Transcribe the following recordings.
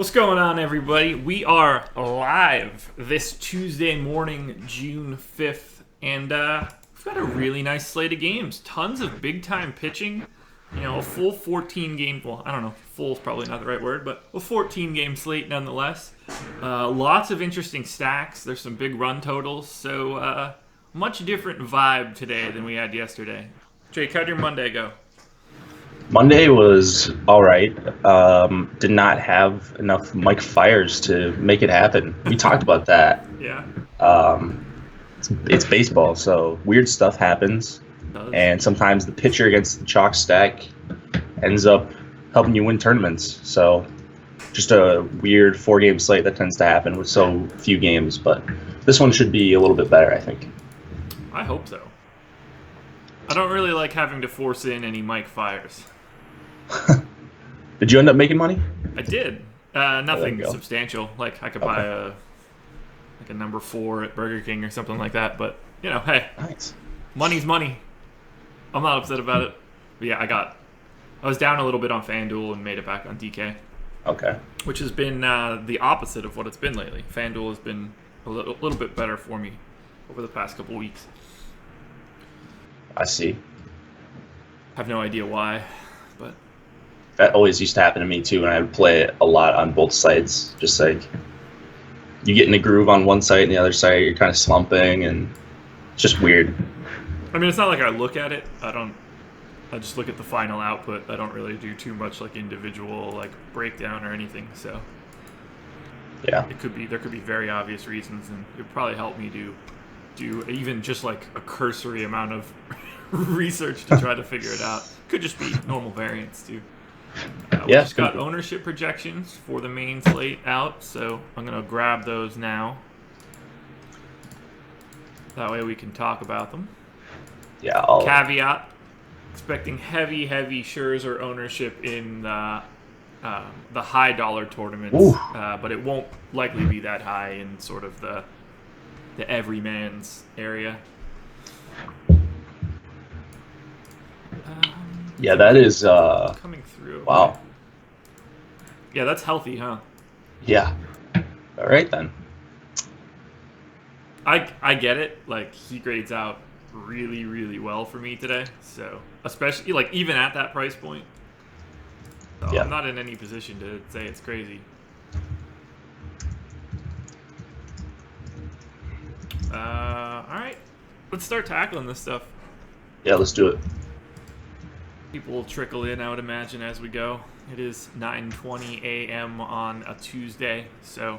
What's going on, everybody? We are live this Tuesday morning, June 5th, and we've got a really nice slate of games. Tons of big-time pitching. You know, a full 14-game, well, I don't know, full is probably not the right word, but a 14-game slate nonetheless. Lots of interesting stacks. There's some big run totals, so much different vibe today than we had yesterday. Jake, how'd your Monday go? Monday was all right. Did not have enough Mike Fires to make it happen. We talked about that. Yeah. It's baseball, so weird stuff happens. And sometimes the pitcher against the chalk stack ends up helping you win tournaments. So just a weird 4-game slate that tends to happen with so few games. But this one should be a little bit better, I think. I hope so. I don't really like having to force in any Mike Fires. Did you end up making money? I did. Nothing substantial. Like I could buy a number 4 at Burger King or something like that. But you know, hey, nice. Money's money. I'm not upset about it. But yeah, I was down a little bit on FanDuel and made it back on DK. Okay. Which has been the opposite of what it's been lately. FanDuel has been a little bit better for me over the past couple weeks. I see. Have no idea why, but that always used to happen to me too, and I would play it a lot on both sides. Just like you get in a groove on one side and the other side, you're kind of slumping, and it's just weird. I mean, it's not like I look at it. I just look at the final output. I don't really do too much like individual like breakdown or anything. So yeah, there could be very obvious reasons, and it would probably help me do even just like a cursory amount of research to try to figure it out. Could just be normal variance too. We just got ownership projections for the main slate out, so I'm gonna grab those now. That way we can talk about them. Yeah. Caveat: expecting heavy Scherzer ownership in the high dollar tournaments, but it won't likely be that high in sort of the everyman's area. Yeah, that is coming through. Wow. Yeah, that's healthy, huh? Yeah. All right then. I get it. Like, he grades out really, really well for me today. So, especially like even at that price point. So yeah. I'm not in any position to say it's crazy. All right, let's start tackling this stuff. Yeah, let's do it. People will trickle in, I would imagine, as we go. It is 9:20 a.m. on a Tuesday, so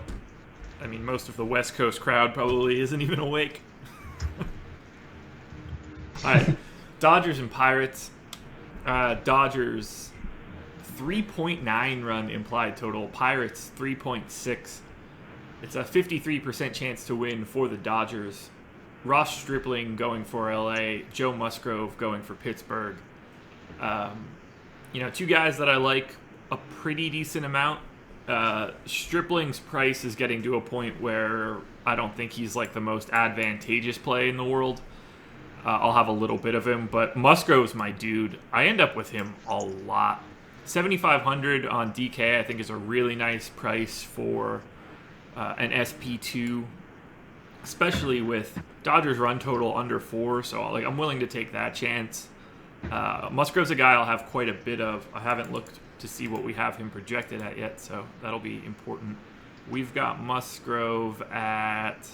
I mean, most of the West Coast crowd probably isn't even awake. All right, Dodgers and Pirates. Dodgers 3.9 run implied total. Pirates 3.6. It's a 53% chance to win for the Dodgers. Ross Stripling going for LA. Joe Musgrove going for Pittsburgh. Two guys that I like a pretty decent amount. Stripling's price is getting to a point where I don't think he's like the most advantageous play in the world. I'll have a little bit of him, but Musgrove's my dude. I end up with him a lot. 7,500 on DK I think is a really nice price for an SP2, especially with Dodgers run total under 4, so I'm willing to take that chance. Musgrove's a guy I'll have quite a bit of. I haven't looked to see what we have him projected at yet, so that'll be important. We've got Musgrove at...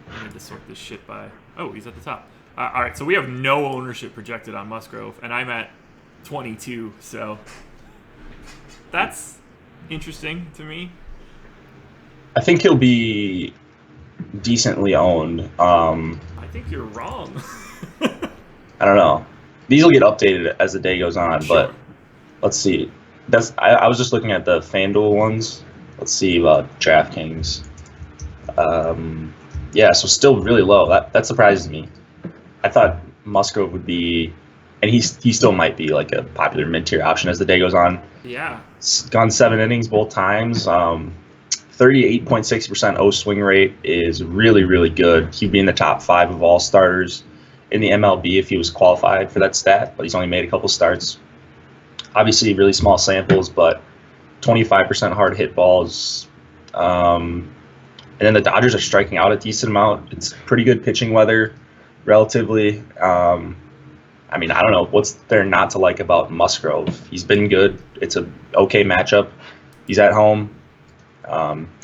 I need to sort this shit by... Oh, he's at the top. All right, so we have no ownership projected on Musgrove, and I'm at 22, so that's interesting to me. I think he'll be decently owned. I think you're wrong. I don't know. These will get updated as the day goes on, sure. But let's see. I was just looking at the FanDuel ones. Let's see about DraftKings. Yeah, so still really low. That surprises me. I thought Musgrove would be, and he still might be like a popular mid-tier option as the day goes on. Yeah. It's gone 7 innings both times. 38.6% O swing rate is really, really good. He'd be in the top 5 of all starters in the MLB if he was qualified for that stat, but he's only made a couple starts. Obviously, really small samples, but 25% hard hit balls. And then the Dodgers are striking out a decent amount. It's pretty good pitching weather, relatively. I mean, I don't know. What's there not to like about Musgrove? He's been good. It's a okay matchup. He's at home.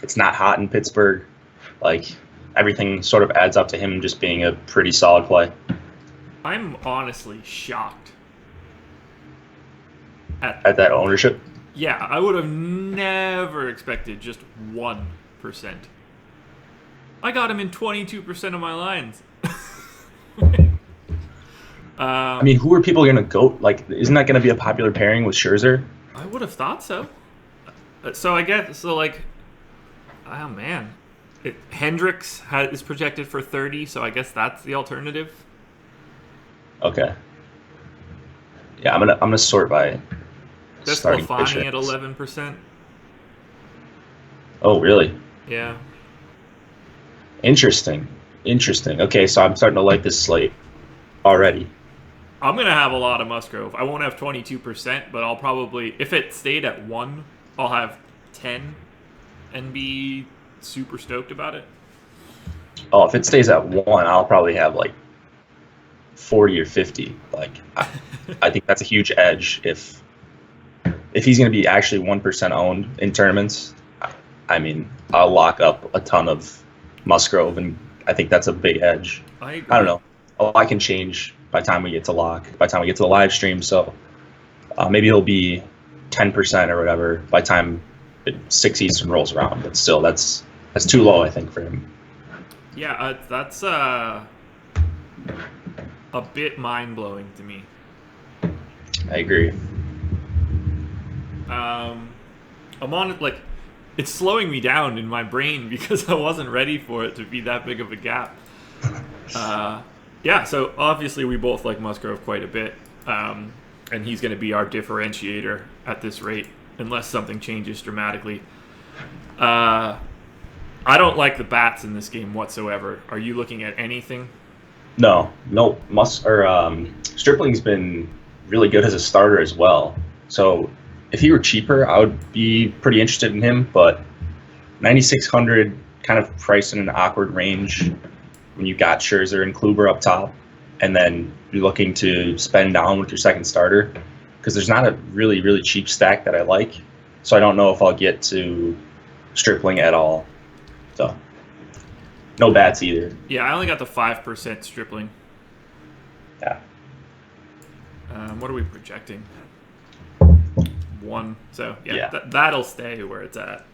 It's not hot in Pittsburgh. Like, everything sort of adds up to him just being a pretty solid play. I'm honestly shocked at that ownership. Yeah, I would have never expected just 1%. I got him in 22% of my lines. I mean, who are people going to go? Like, isn't that going to be a popular pairing with Scherzer? I would have thought so. So I guess, oh man. Hendricks is projected for 30, so I guess that's the alternative. Okay. Yeah, I'm gonna sort by starting pitchers. At 11%. Oh, really? Yeah. Interesting. Okay, so I'm starting to like this slate already. I'm going to have a lot of Musgrove. I won't have 22%, but I'll probably, if it stayed at 1, I'll have 10 and be super stoked about it. Oh, if it stays at 1, I'll probably have like 40 or 50. Like, I think that's a huge edge if he's going to be actually 1% owned in tournaments. I mean, I'll lock up a ton of Musgrove, and I think that's a big edge. I don't know. A lot can change by the time we get to lock, by the time we get to the live stream. So maybe it'll be 10% or whatever by the time 6 Eastern rolls around. But still, that's too low, I think, for him. Yeah, that's a bit mind-blowing to me. I agree. I'm on it, it's slowing me down in my brain because I wasn't ready for it to be that big of a gap. Yeah, so obviously we both like Musgrove quite a bit, and he's going to be our differentiator at this rate unless something changes dramatically. I don't like the bats in this game whatsoever. Are you looking at anything? No. Stripling's been really good as a starter as well. So if he were cheaper, I would be pretty interested in him. But 9,600 kind of priced in an awkward range when you got Scherzer and Kluber up top, and then you're looking to spend down with your second starter, because there's not a really, really cheap stack that I like. So I don't know if I'll get to Stripling at all. So no bats either. Yeah, I only got the 5% Stripling. Yeah. What are we projecting? 1. So yeah. That'll stay where it's at.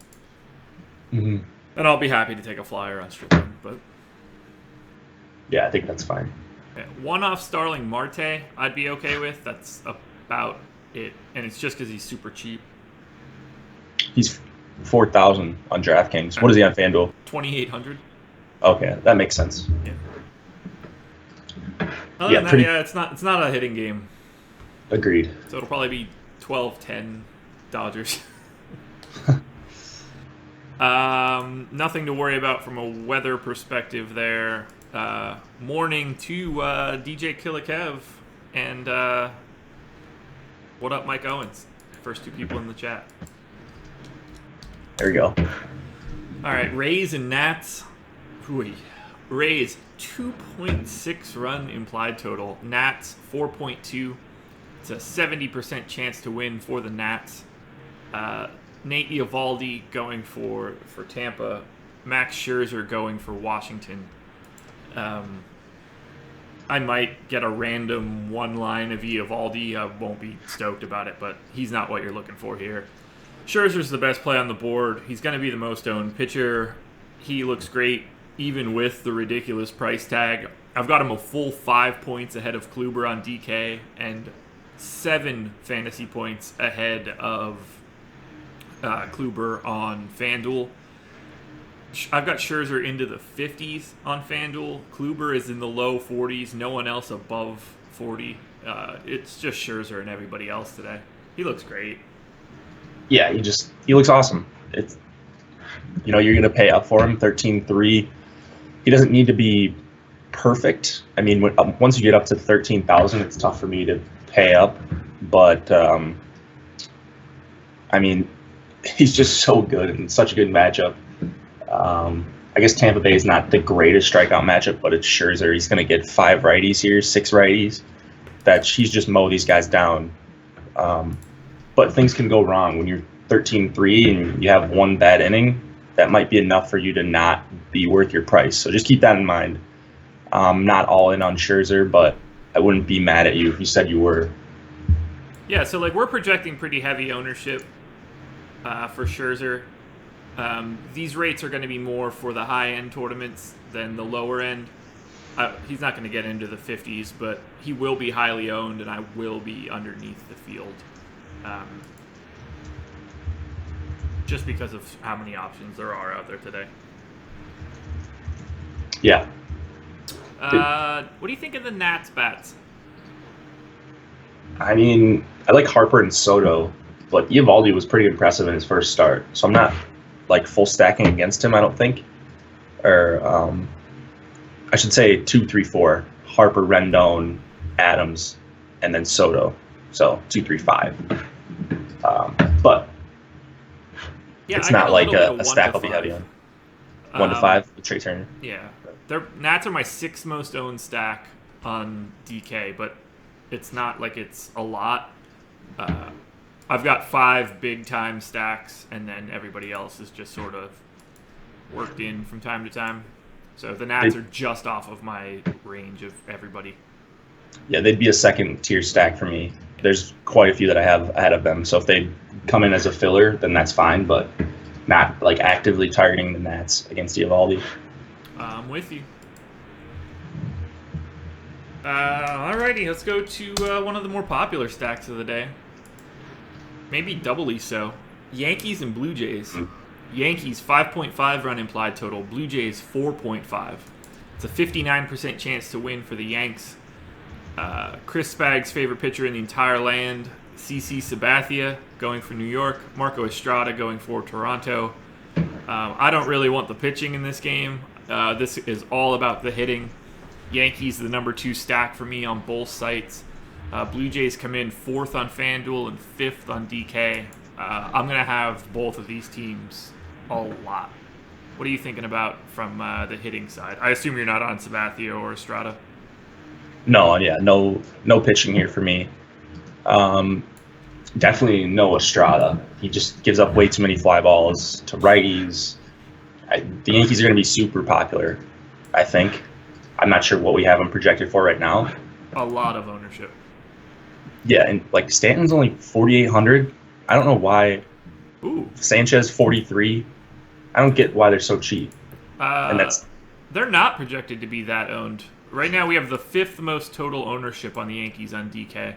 Mm-hmm. And I'll be happy to take a flyer on Stripling, but yeah, I think that's fine. Yeah, one-off Starling Marte, I'd be okay with. That's about it, and it's just because he's super cheap. He's 4,000 on DraftKings. What is he on FanDuel? 2,800. Okay, that makes sense. Yeah. Other than that, it's not a hitting game. Agreed. So it'll probably be 12-10 Dodgers. Nothing to worry about from a weather perspective there. Morning to DJ Killikev and what up, Mike Owens? First 2 people in the chat. There we go. All right, Rays and Nats. Rays 2.6 run implied total. Nats 4.2. It's a 70% chance to win for the Nats. Nate Eovaldi going for Tampa. Max Scherzer going for Washington. I might get a random one line of Eovaldi. I won't be stoked about it, but he's not what you're looking for here. Scherzer's the best play on the board. He's going to be the most owned pitcher. He looks great, even with the ridiculous price tag. I've got him a full 5 points ahead of Kluber on DK and 7 fantasy points ahead of Kluber on FanDuel. I've got Scherzer into the 50s on FanDuel. Kluber is in the low 40s. No one else above 40. It's just Scherzer and everybody else today. He looks great. Yeah, he looks awesome. It's, you're going to pay up for him, 13.3. He doesn't need to be perfect. I mean, once you get up to 13,000, it's tough for me to pay up. But I mean, he's just so good and such a good matchup. I guess Tampa Bay is not the greatest strikeout matchup, but it's Scherzer. He's going to get 5 righties here, 6 righties. He's just mow these guys down. But things can go wrong when you're 13-3 and you have one bad inning. That might be enough for you to not be worth your price. So just keep that in mind. Not all in on Scherzer, but I wouldn't be mad at you if you said you were. Yeah, so we're projecting pretty heavy ownership for Scherzer. These rates are going to be more for the high-end tournaments than the lower end. He's not going to get into the 50s, but he will be highly owned, and I will be underneath the field. Just because of how many options there are out there today. Yeah. What do you think of the Nats bats? I mean, I like Harper and Soto, but Eovaldi was pretty impressive in his first start, so I'm not full stacking against him, I don't think. Or I should say 2, 3, 4. Harper, Rendon, Adams, and then Soto. So 2, 3, 5. But yeah, it's not like a stack I'll be heavy on. 1 to 5 with Trey Turner. Yeah. Nats are my 6th most owned stack on DK, but it's not like it's a lot. I've got 5 big time stacks, and then everybody else is just sort of worked in from time to time. So the Nats are just off of my range of everybody. Yeah, they'd be a second tier stack for me. There's quite a few that I have ahead of them. So if they come in as a filler, then that's fine, but not actively targeting the Nats against Eovaldi. I'm with you. Alrighty, let's go to one of the more popular stacks of the day. Maybe doubly so. Yankees and Blue Jays. Yankees 5.5 run implied total. Blue Jays 4.5. It's a 59% chance to win for the Yanks. Chris Spagg's favorite pitcher in the entire land, CC Sabathia, going for New York. Marco Estrada going for Toronto. I don't really want the pitching in this game. This is all about the hitting. Yankees the number 2 stack for me on both sites. Blue Jays come in 4th on FanDuel and 5th on DK. I'm going to have both of these teams a lot. What are you thinking about from the hitting side? I assume you're not on Sabathia or Estrada. No, yeah, no pitching here for me. Definitely no Estrada. He just gives up way too many fly balls to righties. The Yankees are going to be super popular, I think. I'm not sure what we have him projected for right now. A lot of ownership. Yeah, and Stanton's only 4,800. I don't know why. Ooh. Sanchez 43. I don't get why they're so cheap. And they're not projected to be that owned. Right now, we have the 5th most total ownership on the Yankees on DK.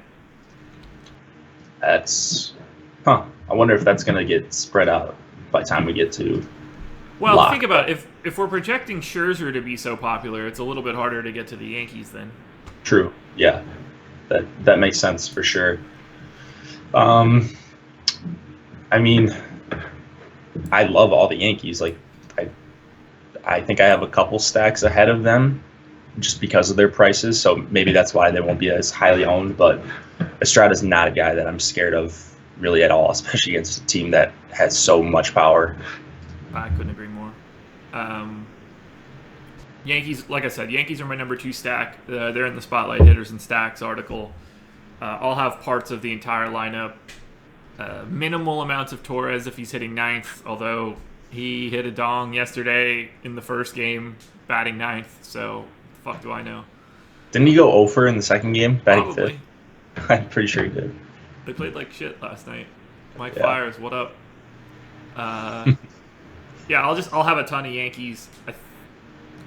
I wonder if that's going to get spread out by the time we get to. Well, lock. Think about it. If we're projecting Scherzer to be so popular, it's a little bit harder to get to the Yankees then. True. Yeah, that makes sense for sure. I mean, I love all the Yankees. I think I have a couple stacks ahead of them just because of their prices. So maybe that's why they won't be as highly owned. But Estrada's not a guy that I'm scared of really at all, especially against a team that has so much power. I couldn't agree more. Yankees, like I said, Yankees are my number 2 stack. They're in the Spotlight Hitters and Stacks article. I'll have parts of the entire lineup. Minimal amounts of Torres if he's hitting 9th, although he hit a dong yesterday in the first game, batting 9th, so fuck do I know. Didn't he go 0 in the second game, batting Probably. 5th? I'm pretty sure he did. They played like shit last night. Mike Fiers, what up? Yeah, I'll have a ton of Yankees.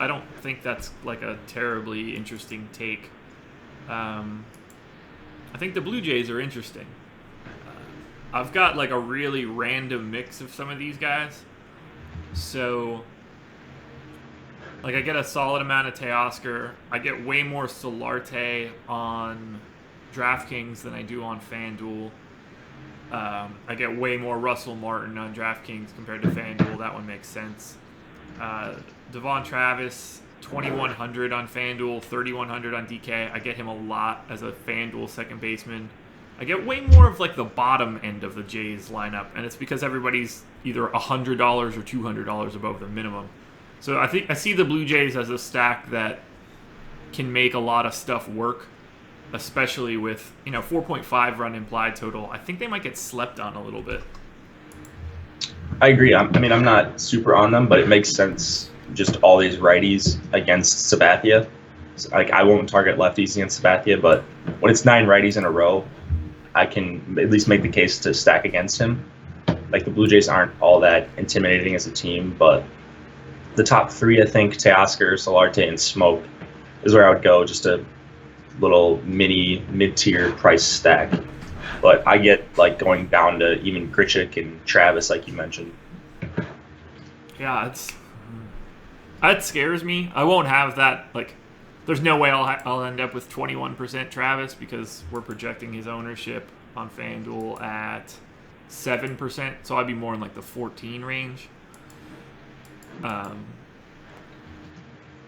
I don't think that's a terribly interesting take. I think the Blue Jays are interesting. I've got a really random mix of some of these guys. So, I get a solid amount of Teoscar. I get way more Solarte on DraftKings than I do on FanDuel. I get way more Russell Martin on DraftKings compared to FanDuel. That one makes sense. Devon Travis, 2,100 on FanDuel, 3,100 on DK. I get him a lot as a FanDuel second baseman. I get way more of like the bottom end of the Jays lineup, and it's because everybody's either $100 or $200 above the minimum. So I think I see the Blue Jays as a stack that can make a lot of stuff work, especially with 4.5 run implied total. I think they might get slept on a little bit. I agree. I'm not super on them, but it makes sense. Just all these righties against Sabathia. Like, I won't target lefties against Sabathia, but when it's 9 righties in a row, I can at least make the case to stack against him. Like, the Blue Jays aren't all that intimidating as a team, but the top 3, I think, Teoscar, Solarte, and Smoke is where I would go. Just a little mini mid-tier price stack. But I get like going down to even Grichuk and Travis, like you mentioned. Yeah, that scares me. I won't have that. Like, there's no way I'll end up with 21% Travis because we're projecting his ownership on FanDuel at 7%. So I'd be more in like the 14 range. Yeah,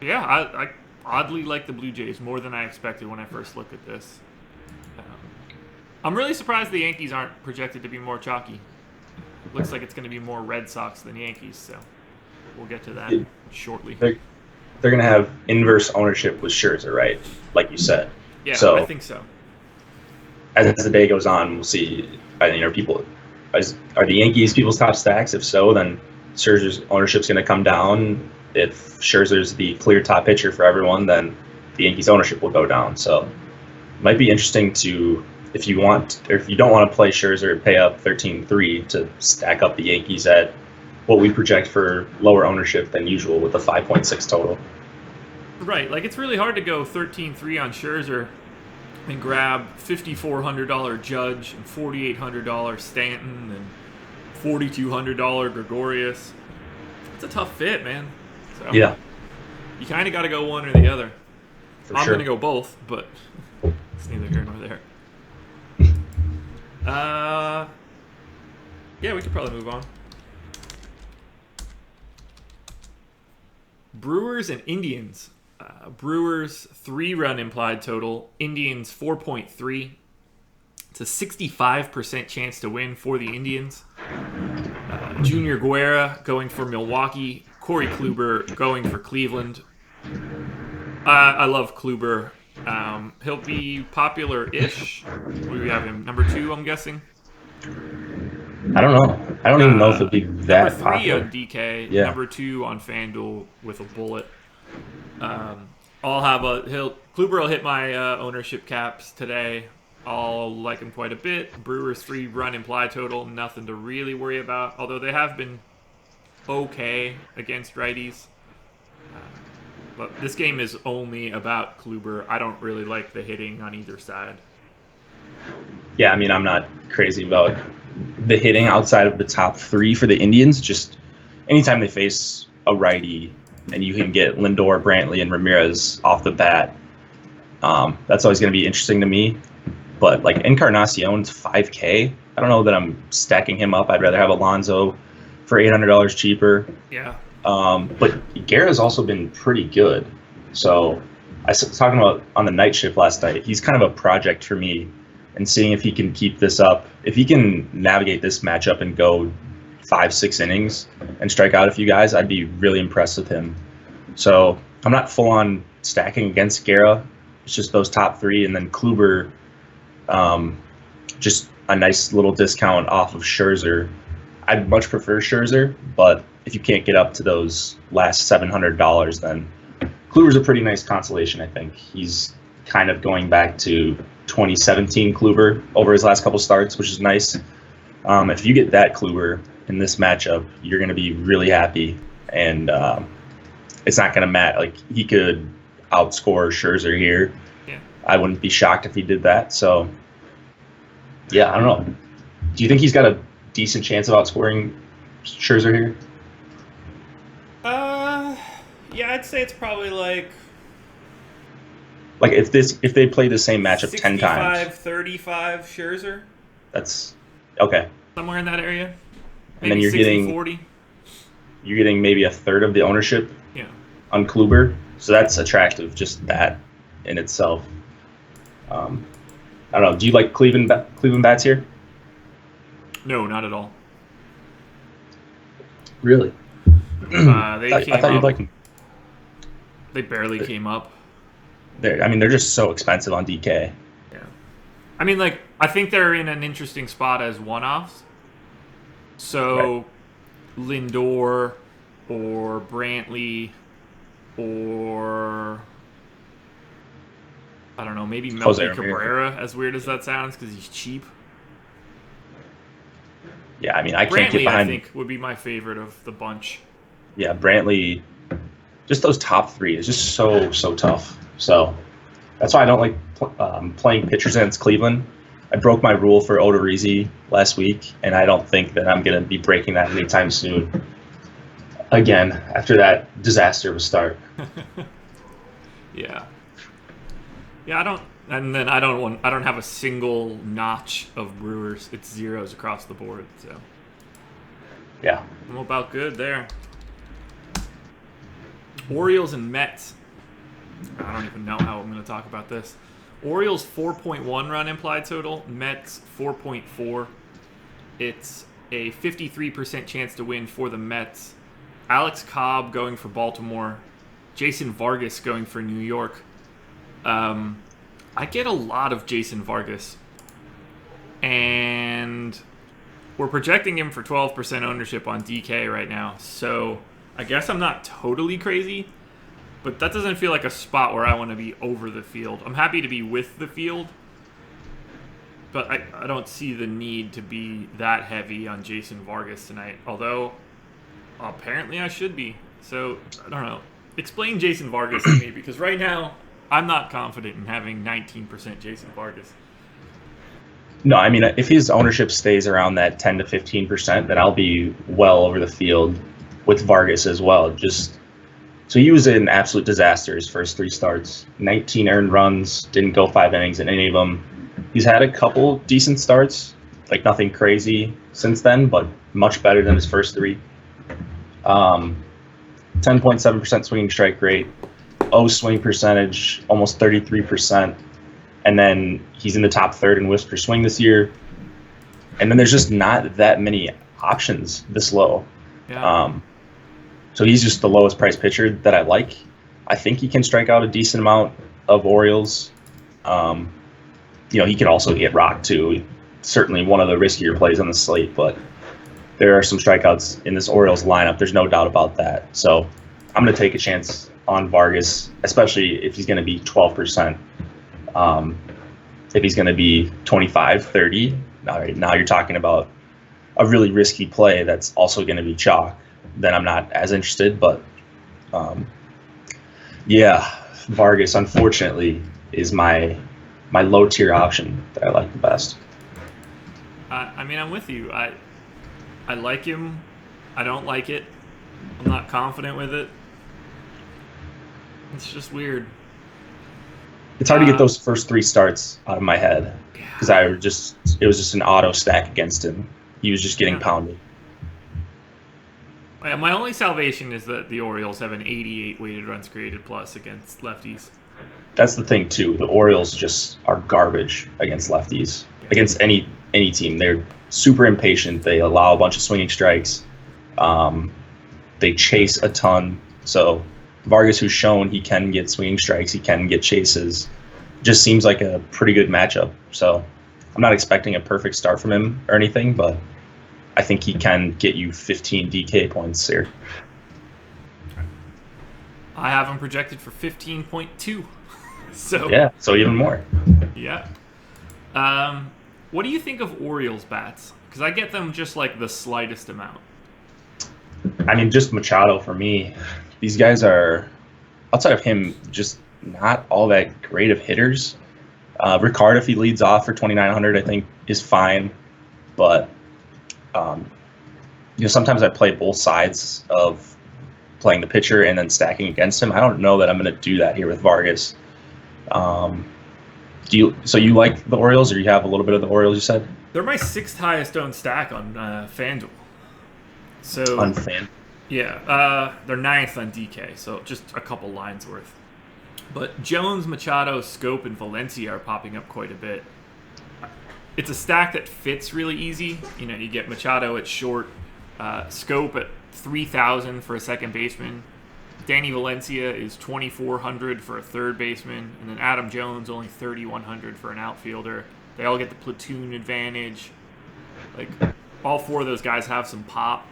I oddly like the Blue Jays more than I expected when I first looked at this. I'm really surprised the Yankees aren't projected to be more chalky. Looks like it's going to be more Red Sox than Yankees, so we'll get to that shortly. They're going to have inverse ownership with Scherzer, right? Like you said. Yeah, so, I think so. As the day goes on, we'll see. Are the Yankees people's top stacks? If so, then Scherzer's ownership's going to come down. If Scherzer's the clear top pitcher for everyone, then the Yankees ownership will go down. So it might be interesting to, if you want, or if you don't want to play Scherzer, pay up 13-3 to stack up the Yankees at what we project for lower ownership than usual with a 5.6 total. Right, like it's really hard to go 13-3 on Scherzer and grab $5,400 Judge and $4,800 Stanton and $4,200 Gregorius. It's a tough fit, man. So yeah, you kind of got to go one or the other. I'm sure. going to go both, but it's neither here nor there. Yeah, we could probably move on. Brewers and Indians. Brewers 3-run implied total. Indians 4.3. It's a 65% chance to win for the Indians. Junior Guerra going for Milwaukee. Corey Kluber going for Cleveland. I love Kluber. He'll be popular-ish. We have him number 2, I'm guessing. I don't know. I don't even know if he'll be that number 3 popular. on DK. Yeah. Number 2 on FanDuel with a bullet. Kluber will hit my ownership caps today. I'll like him quite a bit. Brewers 3-run implied total, nothing to really worry about. Although they have been okay against righties. But this game is only about Kluber. I don't really like the hitting on either side. Yeah, I'm not crazy about the hitting outside of the top 3 for the Indians. Just anytime they face a righty and you can get Lindor, Brantley, and Ramirez off the bat, that's always going to be interesting to me. But like Encarnacion's $5K, I don't know that I'm stacking him up. I'd rather have Alonso for $800 cheaper. Yeah. But Guerra's also been pretty good. So I was talking about on the night shift last night. He's kind of a project for me, and seeing if he can keep this up. If he can navigate this matchup and go 5-6 innings and strike out a few guys, I'd be really impressed with him. So I'm not full on stacking against Guerra. It's just those top 3, and then Kluber, just a nice little discount off of Scherzer. I'd much prefer Scherzer, but if you can't get up to those last $700, then Kluber's a pretty nice consolation, I think. He's kind of going back to 2017 Kluber over his last couple starts, which is nice. If you get that Kluber in this matchup, you're going to be really happy, and it's not going to matter. Like, he could outscore Scherzer here. Yeah. I wouldn't be shocked if he did that. So, yeah, I don't know. Do you think he's got a decent chance of outscoring Scherzer here? Yeah, I'd say it's probably like if they play the same matchup 10 times. 65-35 Scherzer. That's okay. Somewhere in that area. And then Maybe you're 60-40. You're getting maybe a third of the ownership. Yeah. On Kluber, so that's attractive. Just that in itself. I don't know. Do you like Cleveland Bats here? No, not at all. Really? I thought you'd like them. They barely came up. They're just so expensive on DK. Yeah. I mean, like, I think they're in an interesting spot as one-offs. So, Right. Lindor or Brantley or, I don't know, maybe Jose Melky Cabrera, as weird as that sounds, because he's cheap. Yeah, I mean, I can't get Brantley, behind. I think, would be my favorite of the bunch. Yeah, Brantley. Just those top three is just so tough. So that's why I don't like playing pitchers against Cleveland. I broke my rule for Odorizzi last week, and I don't think that I'm going to be breaking that anytime soon. Again, after that disaster of a start. Yeah. Yeah, I don't have a single notch of Brewers. It's zeros across the board, so Yeah. I'm about good there. Orioles and Mets. I don't even know how I'm going to talk about this. Orioles 4.1 run implied total, Mets 4.4. It's a 53% chance to win for the Mets. Alex Cobb going for Baltimore. Jason Vargas going for New York. I get a lot of Jason Vargas. And we're projecting him for 12% ownership on DK right now. So I guess I'm not totally crazy, but that doesn't feel like a spot where I want to be over the field. I'm happy to be with the field, but I don't see the need to be that heavy on Jason Vargas tonight, although apparently I should be. So, I don't know. Explain Jason Vargas to me, because right now I'm not confident in having 19% Jason Vargas. No, I mean, if his ownership stays around that 10 to 15%, then I'll be well over the field with Vargas as well. So he was an absolute disaster his first three starts. 19 earned runs, didn't go 5 innings in any of them. He's had a couple decent starts, like nothing crazy since then, but much better than his first three. 10.7% swinging strike rate, swing percentage, almost 33%. And then he's in the top third in whiffs per swing this year. And then there's just not that many options this low. Yeah. So he's just the lowest price pitcher that I like. I think he can strike out a decent amount of Orioles. He can also get rocked too. Certainly one of the riskier plays on the slate, but there are some strikeouts in this Orioles lineup. There's no doubt about that. So I'm going to take a chance on Vargas, especially if he's going to be 12%. If he's going to be 25, 30, all right, now you're talking about a really risky play that's also going to be chalk. Then I'm not as interested, but Vargas unfortunately is my low tier option that I like the best. I mean, I'm with you. I like him. I don't like it. I'm not confident with it. It's just weird. It's hard to get those first three starts out of my head because it was just an auto stack against him. He was just getting pounded. My only salvation is that the Orioles have an 88 weighted runs created plus against lefties. That's the thing too. The Orioles just are garbage against lefties. Yeah. Against any team, they're super impatient. They allow a bunch of swinging strikes. They chase a ton. So Vargas, who's shown he can get swinging strikes, he can get chases, just seems like a pretty good matchup. So I'm not expecting a perfect start from him or anything, but I think he can get you 15 DK points here. I have him projected for 15.2. So even more. Yeah. What do you think of Orioles bats? Because I get them just like the slightest amount. I mean, just Machado for me. These guys are, outside of him, just not all that great of hitters. Ricard, if he leads off for 2,900, I think is fine. But, sometimes I play both sides of playing the pitcher and then stacking against him. I don't know that I'm going to do that here with Vargas. So you like the Orioles, or you have a little bit of the Orioles, you said? They're my 6th highest owned stack on FanDuel. So on FanDuel? Yeah, they're 9th on DK, so just a couple lines worth. But Jones, Machado, Scope, and Valencia are popping up quite a bit. it's a stack that fits really easy. You know, you get Machado at short, Scope at 3,000 for a second baseman. Danny Valencia is 2,400 for a third baseman, and then Adam Jones only 3,100 for an outfielder. They all get the platoon advantage. Like, all four of those guys have some pop.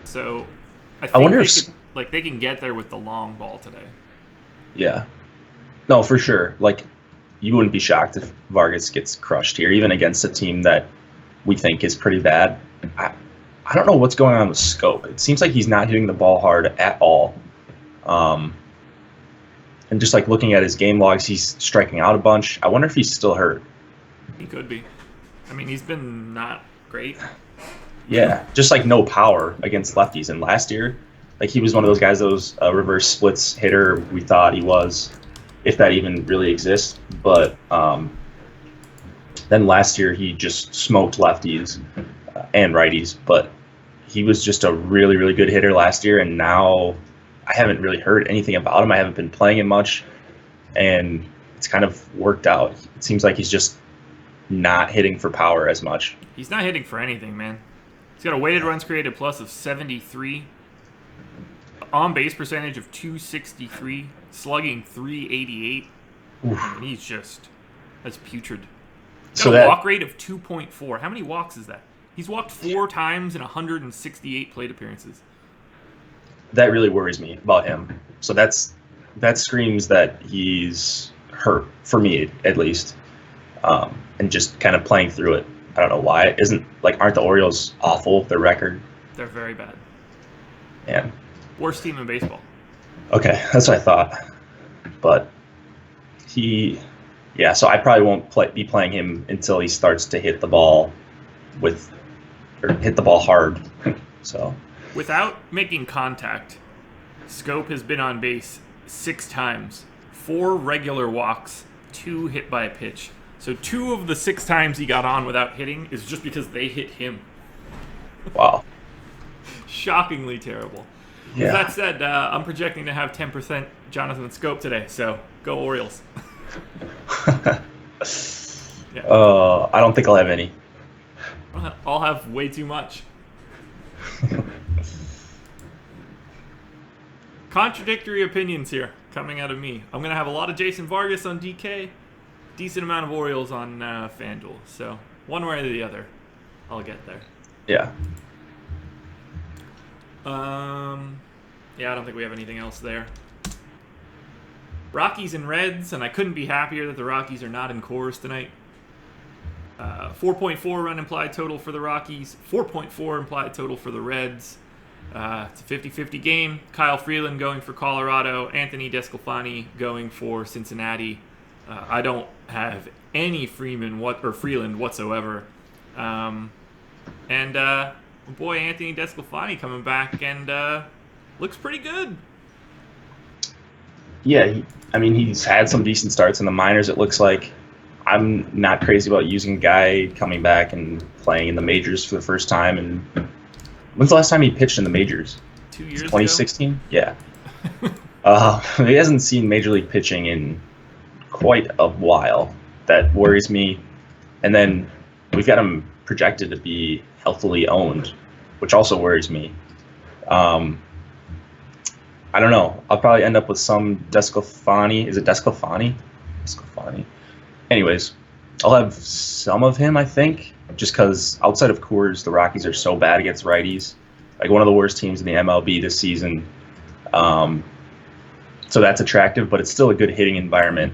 So I think wonder if they can get there with the long ball today. Yeah. No, for sure. Like, you wouldn't be shocked if Vargas gets crushed here, even against a team that we think is pretty bad. I don't know what's going on with Scope. It seems like he's not hitting the ball hard at all. And just like looking at his game logs, he's striking out a bunch. I wonder if he's still hurt. He could be. I mean, he's been not great. Yeah, just like no power against lefties. And last year, like he was one of those guys that was a reverse splits hitter. We thought he was, if that even really exists. But then last year he just smoked lefties and righties. But he was just a really, really good hitter last year. And now I haven't really heard anything about him. I haven't been playing him much. And it's kind of worked out. It seems like he's just not hitting for power as much. He's not hitting for anything, man. He's got a weighted runs created plus of 73, on base percentage of 263, slugging 388. And that's putrid. He's got a walk rate of 2.4. How many walks is that? He's walked 4 times in 168 plate appearances. That really worries me about him. So that screams that he's hurt, for me at least, and just kind of playing through it. I don't know why. Aren't the Orioles awful, their record? They're very bad. Yeah. Worst team in baseball. Okay, that's what I thought. But so I probably won't be playing him until he starts to hit the ball hit the ball hard. So without making contact, Scope has been on base 6 times, 4 regular walks, 2 hit by a pitch. So 2 of the 6 times he got on without hitting is just because they hit him. Wow. Shockingly terrible. Yeah. With that said, I'm projecting to have 10% Jonathan Scope today, so go Orioles. Yeah. I don't think I'll have any. I'll have way too much. Contradictory opinions here coming out of me. I'm going to have a lot of Jason Vargas on DK, decent amount of Orioles on FanDuel. So one way or the other, I'll get there. Yeah. Yeah, I don't think we have anything else there. Rockies and Reds, and I couldn't be happier that the Rockies are not in Coors tonight. 4.4 run implied total for the Rockies, 4.4 implied total for the Reds. It's a 50-50 game. Kyle Freeland going for Colorado, Anthony DeSclafani going for Cincinnati. I don't have any Freeland whatsoever. Boy, Anthony DeSclafani coming back and looks pretty good. Yeah, he's had some decent starts in the minors, it looks like. I'm not crazy about using a guy coming back and playing in the majors for the first time. And when's the last time he pitched in the majors? 2 years 2016? ago? Yeah. He hasn't seen major league pitching in quite a while. That worries me. And then we've got him projected to be healthily owned, which also worries me. I don't know. I'll probably end up with some DeSclafani. Is it DeSclafani? DeSclafani. Anyways, I'll have some of him, I think, just because outside of Coors, the Rockies are so bad against righties. Like one of the worst teams in the MLB this season. So that's attractive, but it's still a good hitting environment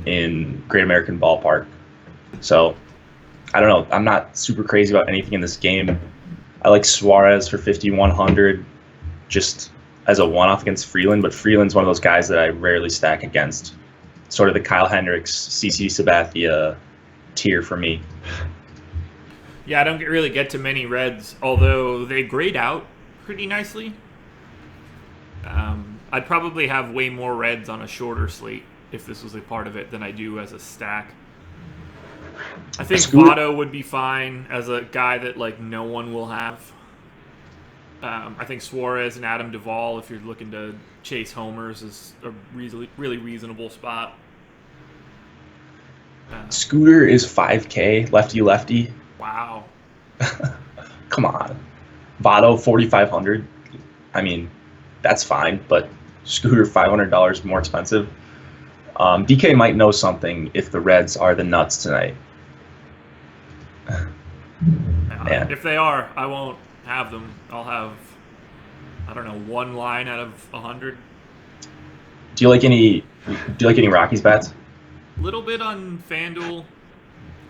in Great American Ballpark. So I don't know. I'm not super crazy about anything in this game. I like Suarez for 5,100 just as a one-off against Freeland, but Freeland's one of those guys that I rarely stack against. Sort of the Kyle Hendricks, CC Sabathia tier for me. Yeah, I don't really get to many Reds, although they grade out pretty nicely. I'd probably have way more Reds on a shorter slate if this was a part of it than I do as a stack. I think Votto would be fine as a guy that no one will have. I think Suarez and Adam Duvall, if you're looking to chase homers, is a really reasonable spot. Scooter is 5K, lefty. Wow. Come on. Votto, 4,500. I mean, that's fine, but Scooter, $500 more expensive. DK might know something if the Reds are the nuts tonight. If they are, I won't have them. I'll have, I don't know, one line out of 100. Do you like any Rockies bats? A little bit on FanDuel,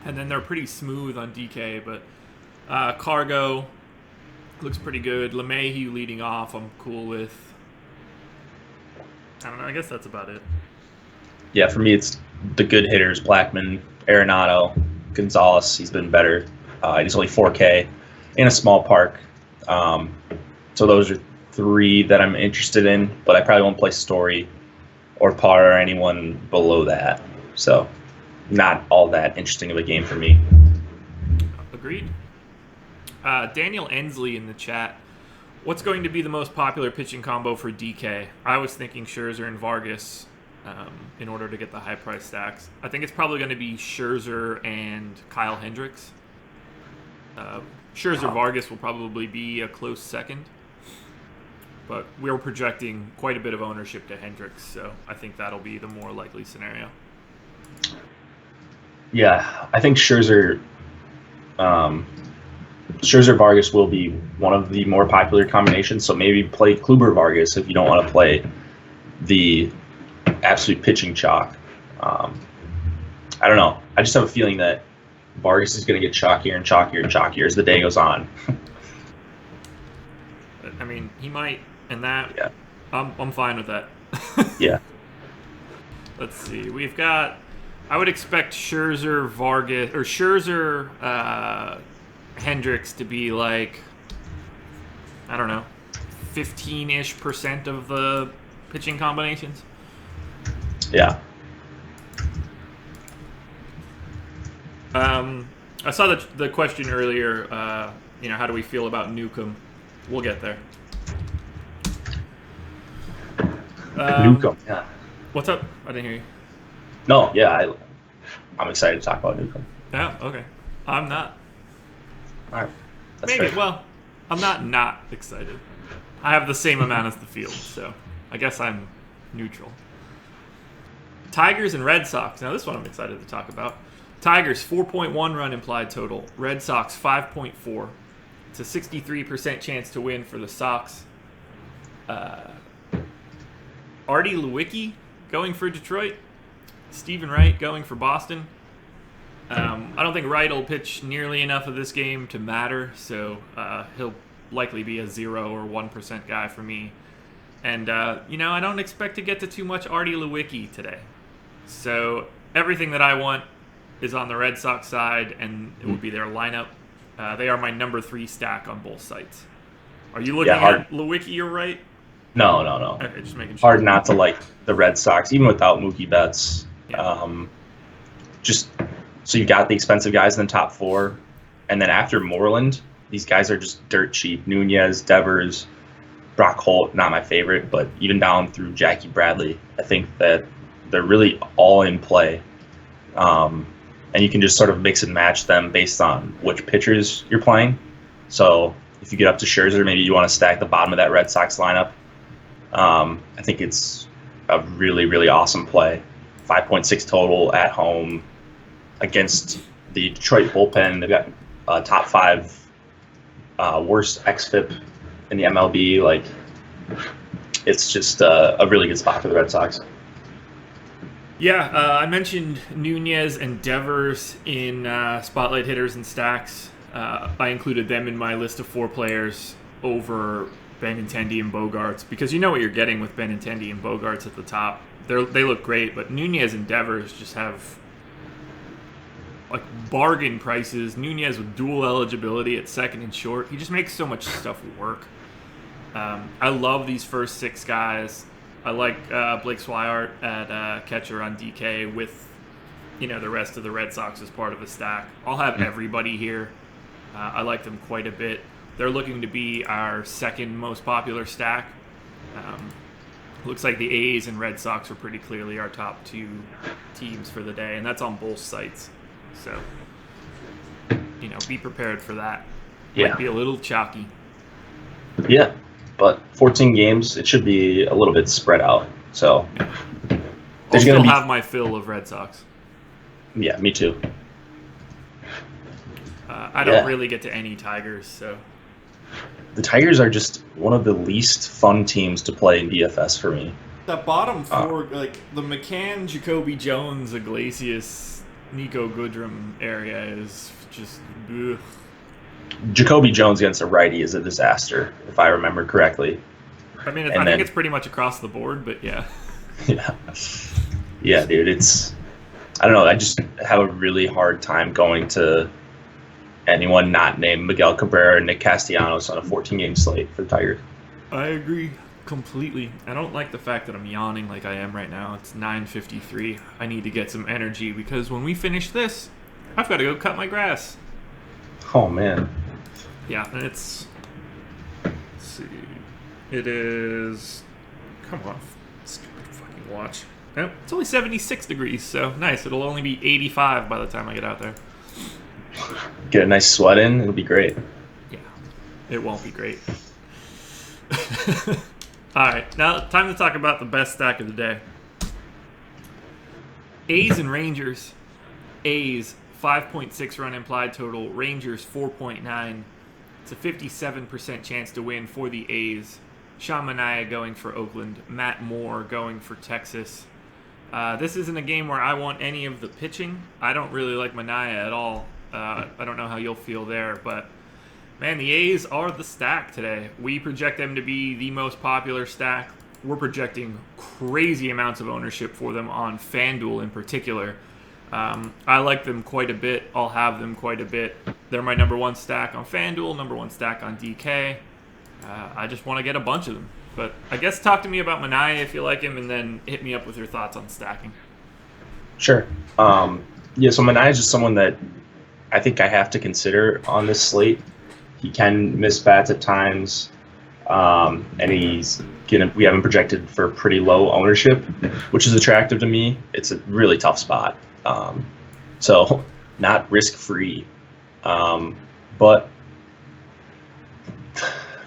and then they're pretty smooth on DK, but Cargo looks pretty good. LeMahieu leading off, I'm cool with. I don't know, I guess that's about it. Yeah, for me, it's the good hitters, Blackman, Arenado, Gonzalez. He's been better. He's only 4K in a small park. So those are three that I'm interested in, but I probably won't play Story or Parr or anyone below that. So not all that interesting of a game for me. Agreed. Daniel Ensley in the chat. What's going to be the most popular pitching combo for DK? I was thinking Scherzer and Vargas in order to get the high price stacks. I think it's probably going to be Scherzer and Kyle Hendricks. Scherzer Vargas will probably be a close second, but we're projecting quite a bit of ownership to Hendricks, so I think that'll be the more likely scenario. Yeah, I think Scherzer Vargas will be one of the more popular combinations. So maybe play Kluber Vargas if you don't want to play the absolute pitching chalk. I don't know. I just have a feeling that Vargas is going to get chalkier and chalkier and chalkier as the day goes on. I mean, he might, and that. Yeah. I'm fine with that. Yeah. Let's see. We've got. I would expect Scherzer Vargas or Scherzer Hendricks to be like, I don't know, 15-ish% of the pitching combinations. Yeah. I saw the question earlier. How do we feel about Newcomb? We'll get there. Newcomb. Yeah. What's up? I didn't hear you. No. Yeah. I'm excited to talk about Newcomb. Yeah. Okay. I'm not. All right. That's Maybe. fair. Well, I'm not excited. I have the same amount as the field, so I guess I'm neutral. Tigers and Red Sox. Now this one I'm excited to talk about. Tigers 4.1 run implied total. Red Sox 5.4. It's a 63% chance to win for the Sox. Artie Lewicki going for Detroit. Stephen Wright going for Boston. I don't think Wright will pitch nearly enough of this game to matter, so he'll likely be a 0 or 1% guy for me. And, I don't expect to get to too much Artie Lewicki today. So everything that I want is on the Red Sox side, and it would be their lineup. They are my number 3 stack on both sites. Are you looking at Lewicki or Wright? No. Okay, just making sure. Hard not to like the Red Sox, even without Mookie Betts. Yeah. Just so you got the expensive guys in the top 4, and then after Moreland, these guys are just dirt cheap. Nunez, Devers, Brock Holt, not my favorite, but even down through Jackie Bradley, I think that they're really all in play. And you can just sort of mix and match them based on which pitchers you're playing. So if you get up to Scherzer, maybe you want to stack the bottom of that Red Sox lineup. I think it's a really, really awesome play. 5.6 total at home against the Detroit bullpen. They've got top 5 worst xFIP in the MLB. Like, it's just a really good spot for the Red Sox. Yeah, I mentioned Nunez and Devers in Spotlight Hitters and Stacks. I included them in my list of 4 players over Benintendi and Bogarts because you know what you're getting with Benintendi and Bogarts at the top. They look great, but Nunez and Devers just have like bargain prices. Nunez with dual eligibility at second and short. He just makes so much stuff work. I love these first 6 guys. I like Blake Swihart at catcher on DK with, the rest of the Red Sox as part of a stack. I'll have everybody here. I like them quite a bit. They're looking to be our second most popular stack. Looks like the A's and Red Sox are pretty clearly our top 2 teams for the day, and that's on both sites. So, be prepared for that. Yeah. Might be a little chalky. Yeah, but 14 games, it should be a little bit spread out. So, I'll still have my fill of Red Sox. Yeah, me too. I don't really get to any Tigers, so. The Tigers are just one of the least fun teams to play in DFS for me. That bottom 4, like the McCann, Jacoby Jones, Iglesias, Nico Goodrum area is just. Ugh. Jacoby Jones against a righty is a disaster, if I remember correctly. I mean, I think it's pretty much across the board, but yeah. Yeah, dude, I don't know. I just have a really hard time going to anyone not named Miguel Cabrera and Nick Castellanos on a 14-game slate for the Tigers. I agree completely. I don't like the fact that I'm yawning like I am right now. It's 9:53. I need to get some energy because when we finish this, I've got to go cut my grass. Oh, man. Yeah, and let's see. It is... Come on, stupid fucking watch. Oh, it's only 76 degrees, so nice. It'll only be 85 by the time I get out there. Get a nice sweat in, it'll be great. Yeah, it won't be great. All right, now time to talk about the best stack of the day. A's and Rangers. A's, 5.6 run implied total. Rangers, 4.9. It's a 57% chance to win for the A's. Sean Manaea going for Oakland. Matt Moore going for Texas. This isn't a game where I want any of the pitching. I don't really like Manaea at all. I don't know how you'll feel there, but man, the A's are the stack today. We project them to be the most popular stack. We're projecting crazy amounts of ownership for them on FanDuel in particular. I like them quite a bit. I'll have them quite a bit. They're my number 1 stack on FanDuel, number 1 stack on DK. I just want to get a bunch of them. But I guess talk to me about Manaea if you like him, and then hit me up with your thoughts on stacking. Sure. Yeah, so Manaea is just someone that I think I have to consider on this slate. He can miss bats at times, and we have him projected for pretty low ownership, which is attractive to me. It's a really tough spot, so not risk-free. But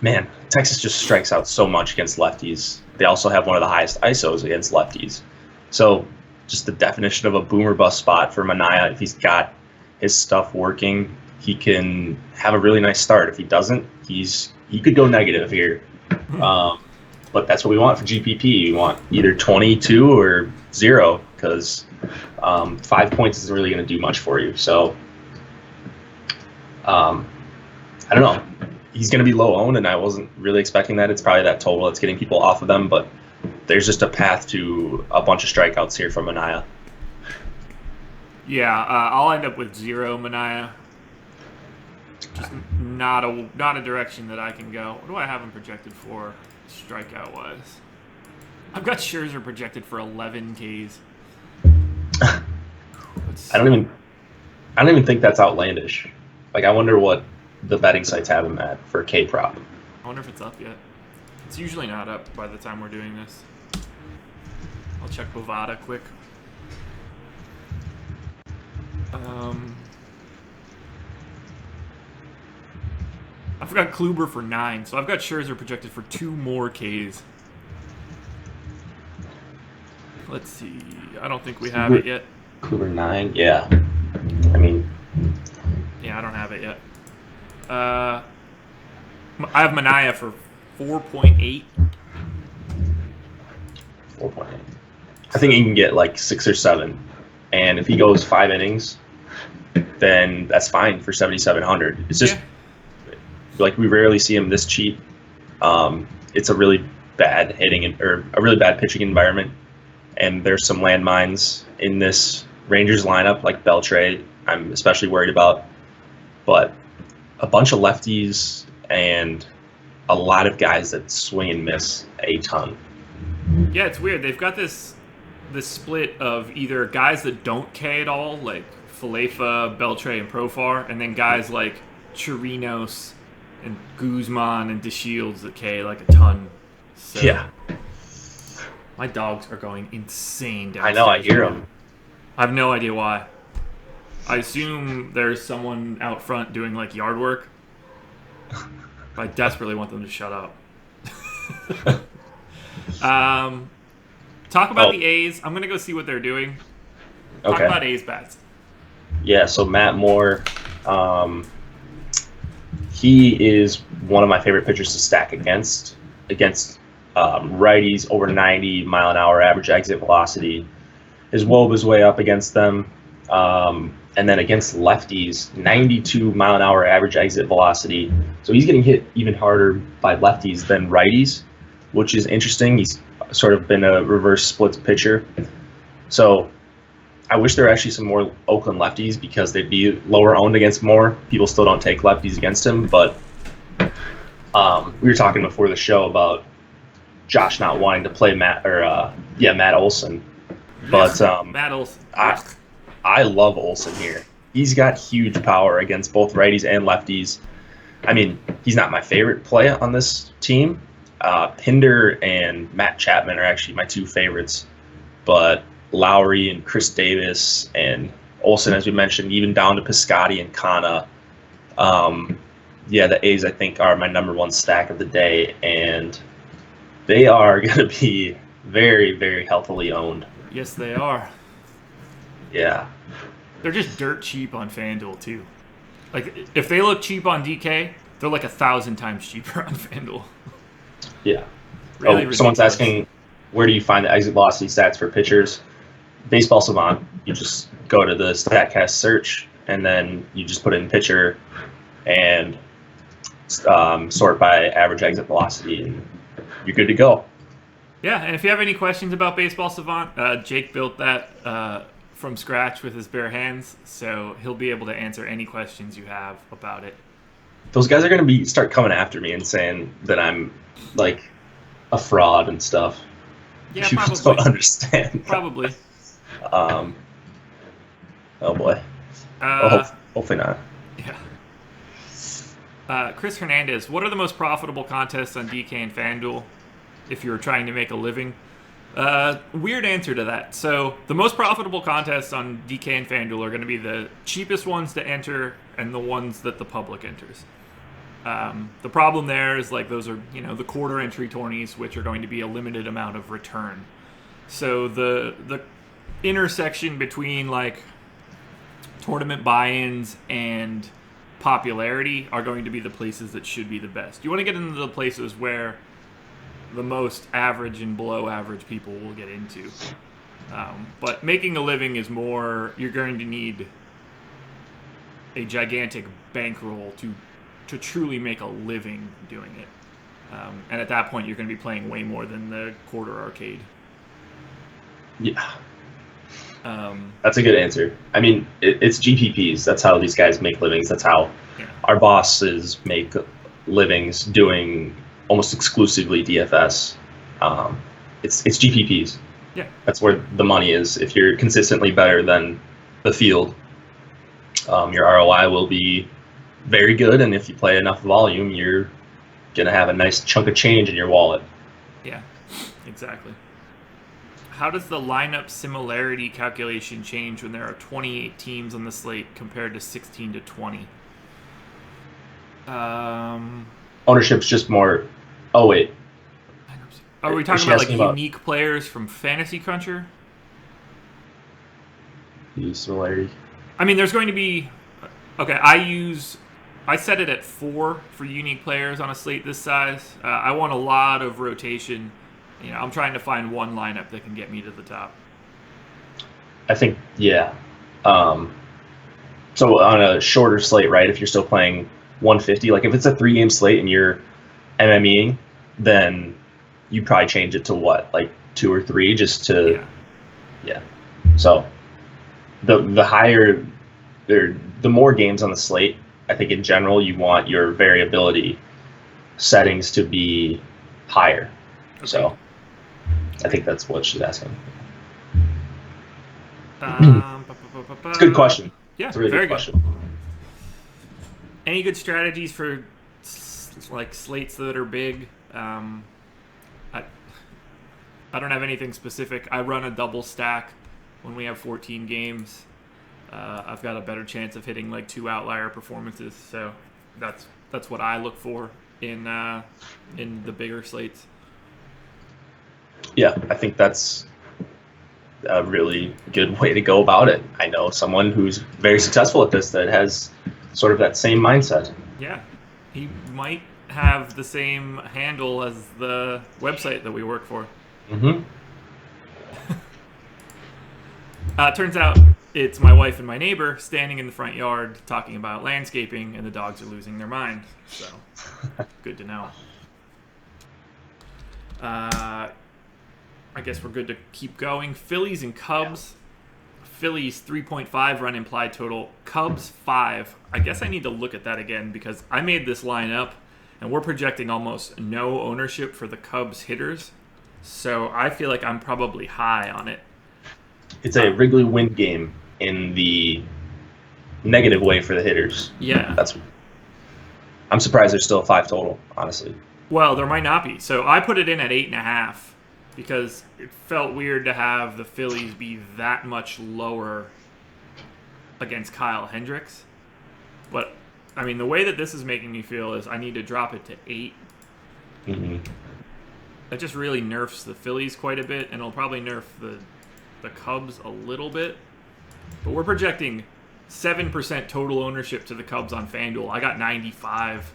man, Texas just strikes out so much against lefties. They also have one of the highest ISOs against lefties. So just the definition of a boomer bust spot for Manaea. If he's got his stuff working, he can have a really nice start. If he doesn't, he could go negative here. But that's what we want for GPP. We want either 22 or 0 because 5 points isn't really going to do much for you. So I don't know. He's going to be low owned, and I wasn't really expecting that. It's probably that total that's getting people off of them, but there's just a path to a bunch of strikeouts here from Manaea. Yeah, I'll end up with 0 Manaea. Just not a direction that I can go. What do I have him projected for, strikeout wise? I've got Scherzer projected for 11 Ks. I don't even think that's outlandish. Like, I wonder what the betting sites have him at for K prop. I wonder if it's up yet. It's usually not up by the time we're doing this. I'll check Bovada quick. I've got Kluber for 9, so I've got Scherzer projected for 2 more Ks. Let's see. I don't think we have it yet. Kluber 9, yeah. I mean, yeah, I don't have it yet. I have Manaea for 4.8. 4.8. I think he can get like 6 or 7, and if he goes 5 innings, then that's fine for 7,700. It's just like we rarely see him this cheap. It's a really bad or a really bad pitching environment, and there's some landmines in this Rangers lineup, like Beltre. I'm especially worried about, but a bunch of lefties and a lot of guys that swing and miss a ton. Yeah, it's weird. They've got this split of either guys that don't K at all, like Falefa, Beltre, and Profar, and then guys like Chirinos and Guzman and DeShields that K like a ton. So, yeah. My dogs are going insane downstairs. I know, I hear them. I have no idea why. I assume there's someone out front doing like yard work. I desperately want them to shut up. Talk about the A's. I'm going to go see what they're doing. Talk about A's bats. Yeah, so Matt Moore, he is one of my favorite pitchers to stack against righties over 90 mile an hour average exit velocity. His wove his way up against them. And then against lefties, 92 mile an hour average exit velocity. So he's getting hit even harder by lefties than righties, which is interesting. He's sort of been a reverse splits pitcher. So I wish there were actually some more Oakland lefties because they'd be lower owned against Moore. People still don't take lefties against him, but we were talking before the show about Josh not wanting to play Matt Olson. But Matt Olson. I love Olson here. He's got huge power against both righties and lefties. I mean, he's not my favorite play on this team. Pinder and Matt Chapman are actually my two favorites. But Lowry and Chris Davis and Olson, as we mentioned, even down to Piscotty and Kana. The A's, I think, are my number one stack of the day. And they are going to be very, very healthily owned. Yes, they are. Yeah. They're just dirt cheap on FanDuel, too. Like, if they look cheap on DK, they're like 1,000 times cheaper on FanDuel. Yeah. Really someone's asking, where do you find the exit velocity stats for pitchers? Baseball Savant. You just go to the StatCast search, and then you just put in pitcher and sort by average exit velocity, and you're good to go. Yeah, and if you have any questions about Baseball Savant, Jake built that from scratch with his bare hands, so he'll be able to answer any questions you have about it. Those guys are going to start coming after me and saying that I'm like a fraud and stuff. Yeah, People probably. don't understand. Probably. Oh boy. Hopefully not. Yeah. Chris Hernandez, what are the most profitable contests on DK and FanDuel if you're trying to make a living? Weird answer to that. So the most profitable contests on DK and FanDuel are going to be the cheapest ones to enter and the ones that the public enters. The problem there is like those are the quarter entry tourneys, which are going to be a limited amount of return. So the intersection between like tournament buy-ins and popularity are going to be the places that should be the best. You want to get into the places where the most average and below average people will get into. But making a living is more, you're going to need a gigantic bankroll to truly make a living doing it. And at that point, you're going to be playing way more than the quarter arcade. Yeah. That's a good answer. I mean, it's GPPs. That's how these guys make livings. That's how our bosses make livings doing almost exclusively DFS. It's GPPs. Yeah. That's where the money is. If you're consistently better than the field, your ROI will be very good, and if you play enough volume, you're going to have a nice chunk of change in your wallet. Yeah, exactly. How does the lineup similarity calculation change when there are 28 teams on the slate compared to 16 to 20? Ownership's just more... Oh, wait. Are we talking about unique players from Fantasy Cruncher? The similarity. I mean, there's going to be... Okay, I set it at 4 for unique players on a slate this size. I want a lot of rotation. I'm trying to find one lineup that can get me to the top. I think, yeah. So on a shorter slate, right, if you're still playing 150, like if it's a 3-game slate and you're MMEing, then you probably change it to what, like 2 or 3 just to... Yeah. So the higher... the more games on the slate, I think in general you want your variability settings to be higher. Okay. So I think that's what she's asking. It's a good question. Yeah, it's a really very good question. Any good strategies for like slates that are big? I don't have anything specific. I run a double stack when we have 14 games. I've got a better chance of hitting like 2 outlier performances, so that's what I look for in the bigger slates. Yeah, I think that's a really good way to go about it. I know someone who's very successful at this that has sort of that same mindset. Yeah, he might have the same handle as the website that we work for. Mm-hmm. Turns out it's my wife and my neighbor standing in the front yard talking about landscaping, and the dogs are losing their mind. So, good to know. I guess we're good to keep going. Phillies and Cubs. Phillies 3.5 run implied total. Cubs 5. I guess I need to look at that again because I made this line up, and we're projecting almost no ownership for the Cubs hitters. So I feel like I'm probably high on it. It's a Wrigley win game in the negative way for the hitters. Yeah. I'm surprised there's still a 5 total, honestly. Well, there might not be. So I put it in at 8.5 because it felt weird to have the Phillies be that much lower against Kyle Hendricks. But, I mean, the way that this is making me feel is I need to drop it to 8. Mm-hmm. That just really nerfs the Phillies quite a bit, and it'll probably nerf the Cubs a little bit. But we're projecting 7% total ownership to the Cubs on FanDuel. I got 95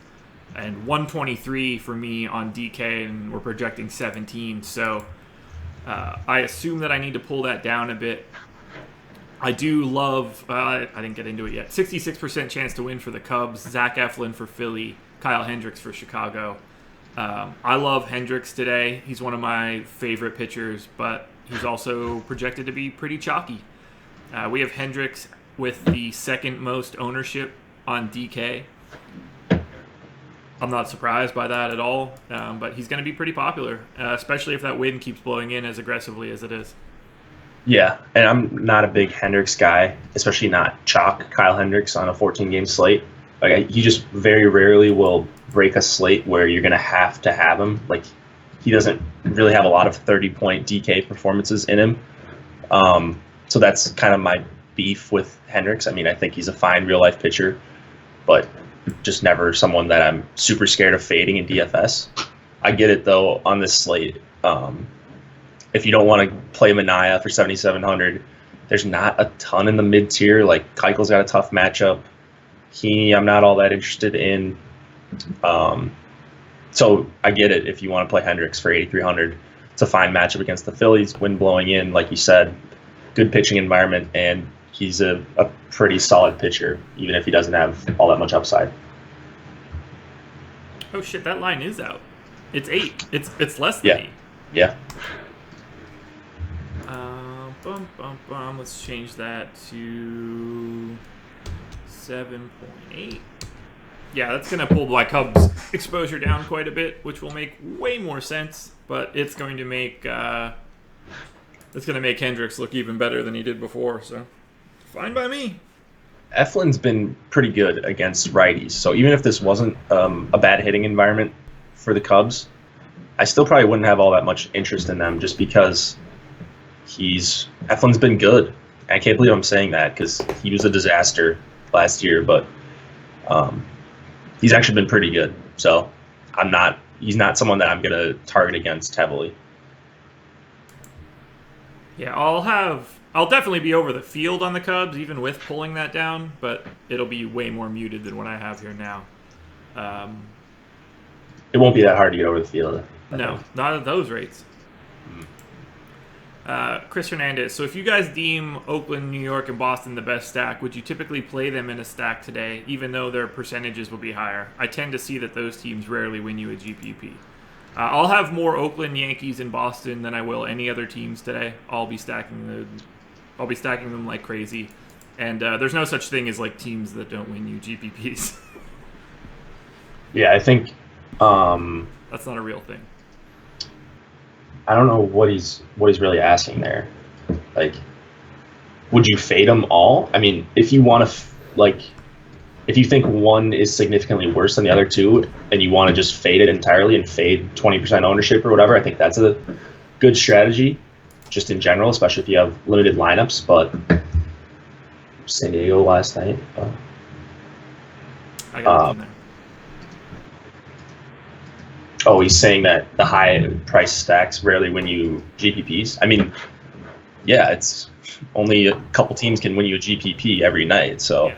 and 123 for me on DK, and we're projecting 17. So I assume that I need to pull that down a bit. I do love, I didn't get into it yet, 66% chance to win for the Cubs, Zach Eflin for Philly, Kyle Hendricks for Chicago. I love Hendricks today. He's one of my favorite pitchers, but he's also projected to be pretty chalky. We have Hendricks with the second most ownership on DK. I'm not surprised by that at all, but he's going to be pretty popular, especially if that wind keeps blowing in as aggressively as it is. Yeah, and I'm not a big Hendricks guy, especially not chalk Kyle Hendricks on a 14-game slate. Like, he just very rarely will break a slate where you're going to have him. Like, he doesn't really have a lot of 30-point DK performances in him. So that's kind of my beef with Hendricks. I mean, I think he's a fine real-life pitcher, but just never someone that I'm super scared of fading in DFS. I get it, though, on this slate. If you don't want to play Manaea for 7,700, there's not a ton in the mid-tier. Like, Keuchel's got a tough matchup. Heaney, I'm not all that interested in. So I get it if you want to play Hendricks for 8,300. It's a fine matchup against the Phillies. Wind blowing in, like you said, good pitching environment, and he's a pretty solid pitcher, even if he doesn't have all that much upside. Oh shit, that line is out. It's 8. It's less than 8. Yeah. Let's change that to 7.8. Yeah, that's going to pull my Cubs exposure down quite a bit, which will make way more sense, but it's going to make Hendricks look even better than he did before, so fine by me. Eflin's been pretty good against righties, so even if this wasn't a bad hitting environment for the Cubs, I still probably wouldn't have all that much interest in them just because Eflin's been good. I can't believe I'm saying that because he was a disaster last year, but he's actually been pretty good. So he's not someone that I'm going to target against heavily. Yeah, I'll definitely be over the field on the Cubs, even with pulling that down, but it'll be way more muted than what I have here now. It won't be that hard to get over the field. No, not at those rates. Chris Hernandez. So if you guys deem Oakland, New York, and Boston the best stack, would you typically play them in a stack today, even though their percentages will be higher? I tend to see that those teams rarely win you a GPP. I'll have more Oakland, Yankees, and Boston than I will any other teams today. I'll be stacking them like crazy, and there's no such thing as like teams that don't win you GPPs. Yeah, I think that's not a real thing. I don't know what he's really asking there. Like, would you fade them all? I mean, if you want to, if you think one is significantly worse than the other two, and you want to just fade it entirely and fade 20% ownership or whatever, I think that's a good strategy, just in general, especially if you have limited lineups. But San Diego last night. I got it in there. Oh, he's saying that the high price stacks rarely win you GPPs. I mean, yeah, it's only a couple teams can win you a GPP every night. So,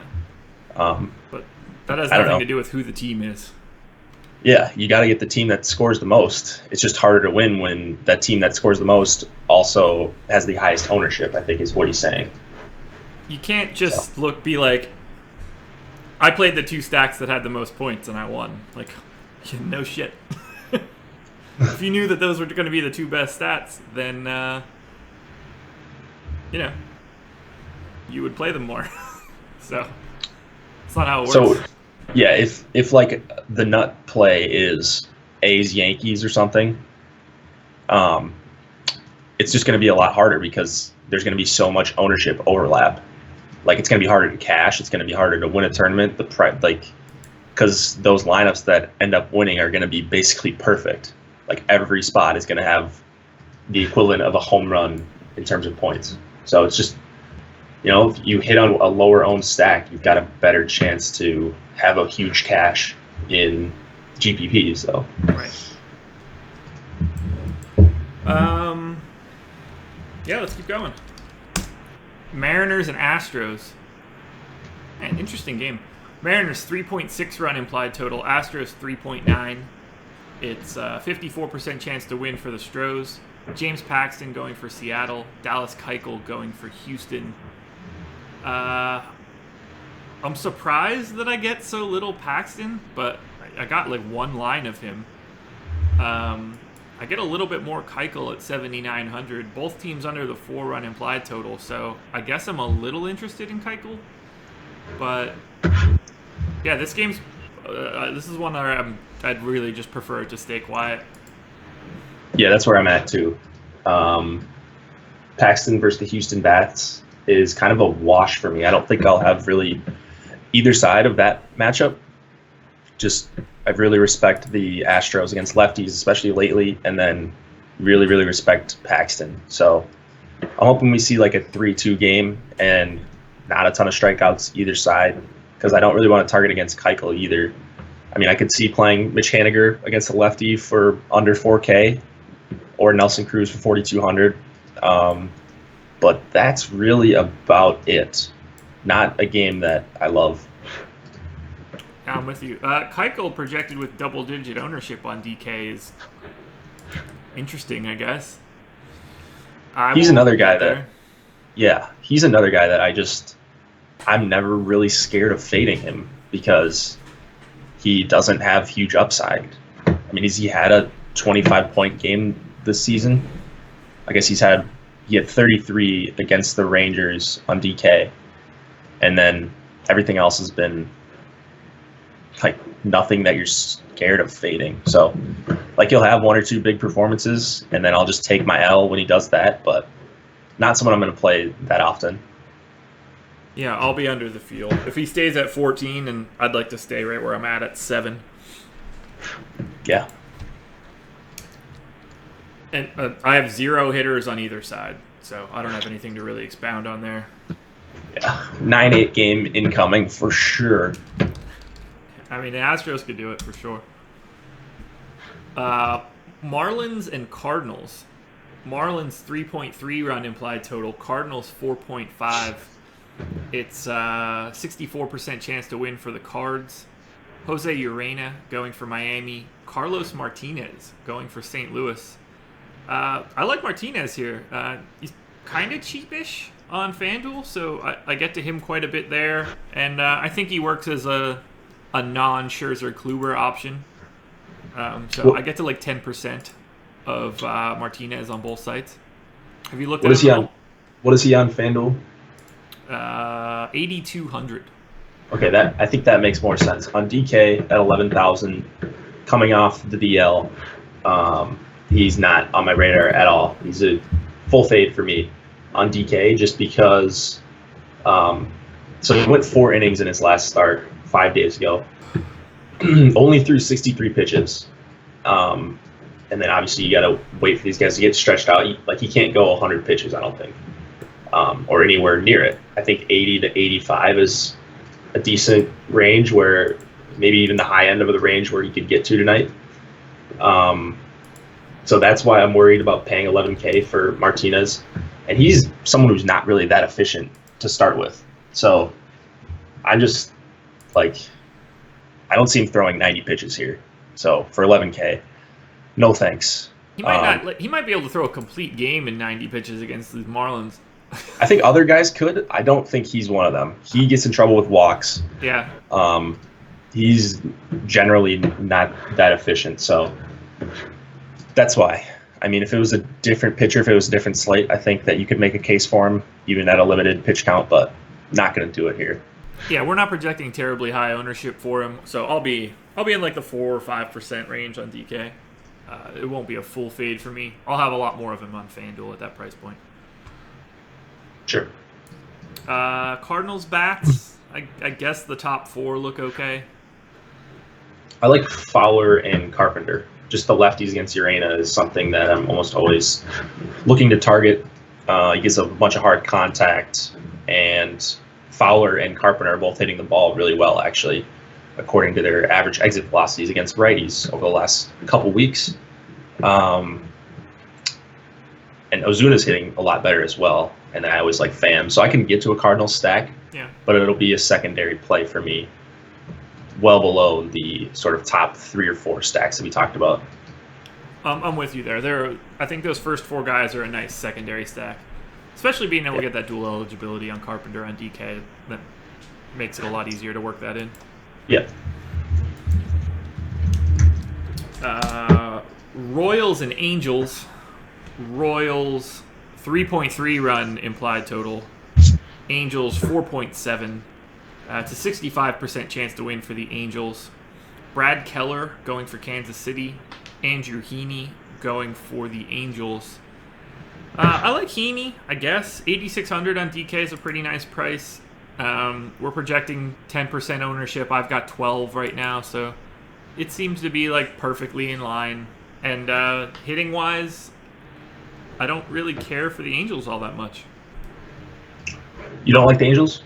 but that has nothing to do with who the team is. Yeah, you got to get the team that scores the most. It's just harder to win when that team that scores the most also has the highest ownership, I think is what he's saying. You can't just be like, I played the 2 stacks that had the most points and I won. Like, no shit. If you knew that those were going to be the 2 best stats, then, you would play them more. So, it's not how it works. So, yeah, if like the nut play is A's Yankees or something, it's just going to be a lot harder because there's going to be so much ownership overlap. Like, it's going to be harder to cash. It's going to be harder to win a tournament. Because those lineups that end up winning are going to be basically perfect. Like, every spot is going to have the equivalent of a home run in terms of points. So it's just, if you hit on a lower owned stack, you've got a better chance to have a huge cash in GPPs. So. Right. Yeah, let's keep going. Mariners and Astros. An interesting game. Mariners 3.6 run implied total. Astros 3.9. It's a 54% chance to win for the Stros. James Paxton going for Seattle. Dallas Keuchel going for Houston. I'm surprised that I get so little Paxton, but I got like one line of him. I get a little bit more Keuchel at 7,900. Both teams under the 4-run implied total, so I guess I'm a little interested in Keuchel. But yeah, this game's this is one where I'd really just prefer to stay quiet. Yeah, that's where I'm at too. Paxton versus the Houston Bats is kind of a wash for me. I don't think I'll have really either side of that matchup. Just I really respect the Astros against lefties, especially lately, and then really, really respect Paxton. So I'm hoping we see like a 3-2 game and not a ton of strikeouts either side, because I don't really want to target against Keuchel either. I mean, I could see playing Mitch Haniger against a lefty for under 4K or Nelson Cruz for 4,200. But that's really about it. Not a game that I love. I'm with you. Keuchel projected with double-digit ownership on DK is interesting, I guess. He's another guy that I'm never really scared of fading him because he doesn't have huge upside. I mean, he had a 25-point game this season. I guess he had 33 against the Rangers on DK, and then everything else has been like nothing that you're scared of fading. So, like, he'll have 1 or 2 big performances, and then I'll just take my L when he does that, but not someone I'm going to play that often. Yeah, I'll be under the field. If he stays at 14, and I'd like to stay right where I'm at 7. Yeah. And I have 0 hitters on either side, so I don't have anything to really expound on there. Yeah, 9-8 game incoming for sure. I mean, the Astros could do it for sure. Marlins and Cardinals. Marlins 3.3 run implied total. Cardinals 4.5. It's 64% chance to win for the Cards. Jose Urena going for Miami. Carlos Martinez going for St. Louis. I like Martinez here. He's kind of cheapish on FanDuel, so I get to him quite a bit there. And I think he works as a non-Scherzer Kluber option. So I get to like 10% of Martinez on both sites. Have you looked at him? What is he on FanDuel? 8,200. Okay, I think that makes more sense. On DK at 11,000, coming off the DL, he's not on my radar at all. He's a full fade for me on DK just because. So he went 4 innings in his last start 5 days ago. Only threw 63 pitches. and then obviously you got to wait for these guys to get stretched out. Like, he can't go 100 pitches, I don't think, or anywhere near it. I think 80 to 85 is a decent range, where maybe even the high end of the range where he could get to tonight. So that's why I'm worried about paying $11K for Martinez, and he's someone who's not really that efficient to start with. So I'm just like, I don't see him throwing 90 pitches here. So for $11K, no thanks. He might be able to throw a complete game in 90 pitches against the Marlins. I think other guys could. I don't think he's one of them. He gets in trouble with walks. Yeah. He's generally not that efficient. So that's why. I mean, if it was a different pitcher, if it was a different slate, I think that you could make a case for him, even at a limited pitch count, but not going to do it here. Yeah, we're not projecting terribly high ownership for him, so I'll be in like the 4 or 5% range on DK. It won't be a full fade for me. I'll have a lot more of him on FanDuel at that price point. Sure. Cardinals bats. I guess the top 4 look okay. I like Fowler and Carpenter. Just the lefties against Urena is something that I'm almost always looking to target. He gets a bunch of hard contact, and Fowler and Carpenter are both hitting the ball really well, actually, according to their average exit velocities against righties over the last couple weeks. And Ozuna's hitting a lot better as well, and then I always like Pham. So I can get to a Cardinals stack, but it'll be a secondary play for me, well below the sort of top 3 or 4 stacks that we talked about. I'm with you there. I think those first 4 guys are a nice secondary stack, especially being able to get that dual eligibility on Carpenter on DK. That makes it a lot easier to work that in. Yeah. Royals and Angels. Royals 3.3 run implied total. Angels 4.7. It's a 65% chance to win for the Angels. Brad Keller going for Kansas City. Andrew Heaney going for the Angels. I like Heaney, I guess. 8,600 on DK is a pretty nice price. We're projecting 10% ownership. I've got 12 right now, so it seems to be like perfectly in line. And hitting wise, I don't really care for the Angels all that much. You don't like the Angels?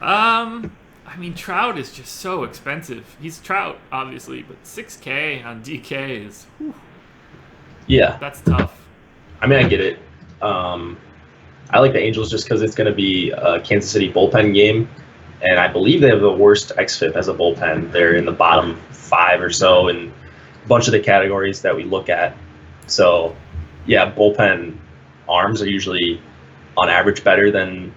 I mean, Trout is just so expensive. He's Trout, obviously, but $6K on DK is, whew, yeah, that's tough. I mean, I get it. I like the Angels just because it's going to be a Kansas City bullpen game, and I believe they have the worst xFIP as a bullpen. They're in the bottom 5 or so in a bunch of the categories that we look at. So, yeah, bullpen arms are usually on average better than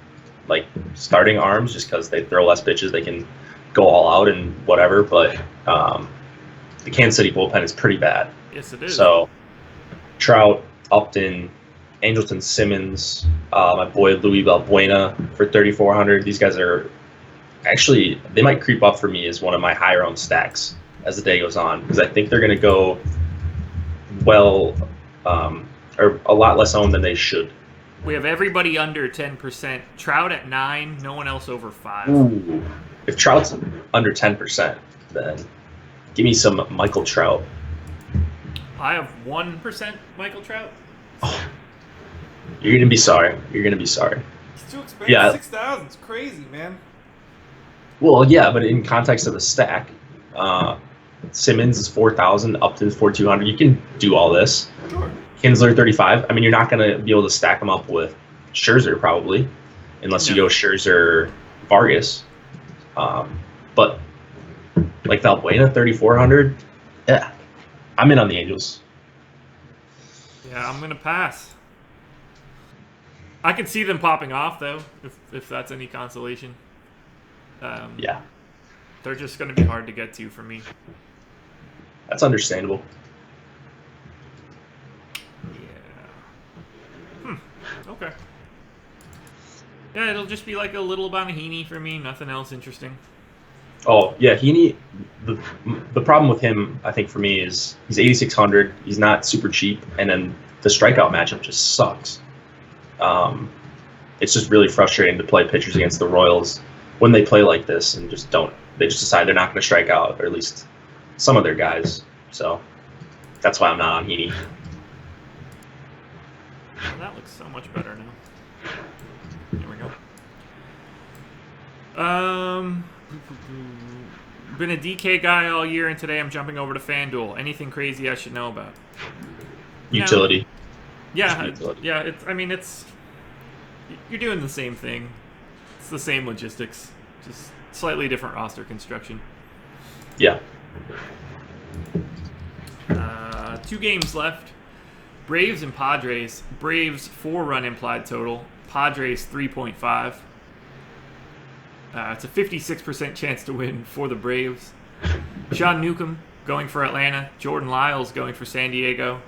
like starting arms, just because they throw less pitches, they can go all out and whatever. But the Kansas City bullpen is pretty bad. Yes, it is. So Trout, Upton, Angelton Simmons, my boy Louis Valbuena for 3,400. These guys are actually, they might creep up for me as one of my higher owned stacks as the day goes on, because I think they're going to go well, or a lot less owned than they should. We have everybody under 10%. Trout at 9, no one else over 5. Ooh. If Trout's under 10%, then give me some Michael Trout. I have 1% Michael Trout. Oh, you're going to be sorry. You're going to be sorry. It's too expensive. Yeah. 6,000. It's crazy, man. Well, yeah, but in context of the stack, Simmons is 4,000, Upton's 4,200. You can do all this. Sure. Kinsler 35. I mean, you're not going to be able to stack them up with Scherzer probably, unless you go Scherzer Vargas. But like Valbuena 3,400, yeah, I'm in on the Angels. Yeah, I'm gonna pass. I can see them popping off though, if that's any consolation. Yeah, they're just gonna be hard to get to for me. That's understandable. Okay. Yeah, it'll just be like a little amount of Heaney for me. Nothing else interesting. Oh, yeah, Heaney, the problem with him, I think, for me, is he's 8,600. He's not super cheap, and then the strikeout matchup just sucks. It's just really frustrating to play pitchers against the Royals when they play like this and they just decide they're not going to strike out, or at least some of their guys. So That's why I'm not on Heaney. Well, that looks so much better now. Here we go. Been a DK guy all year, and today I'm jumping over to FanDuel. Anything crazy I should know about? Utility. Yeah, it's you're doing the same thing. It's the same logistics, just slightly different roster construction. Yeah. 2 games left. Braves and Padres. Braves 4-run implied total. Padres 3.5. It's a 56% chance to win for the Braves. Sean Newcomb going for Atlanta. Jordan Lyles going for San Diego.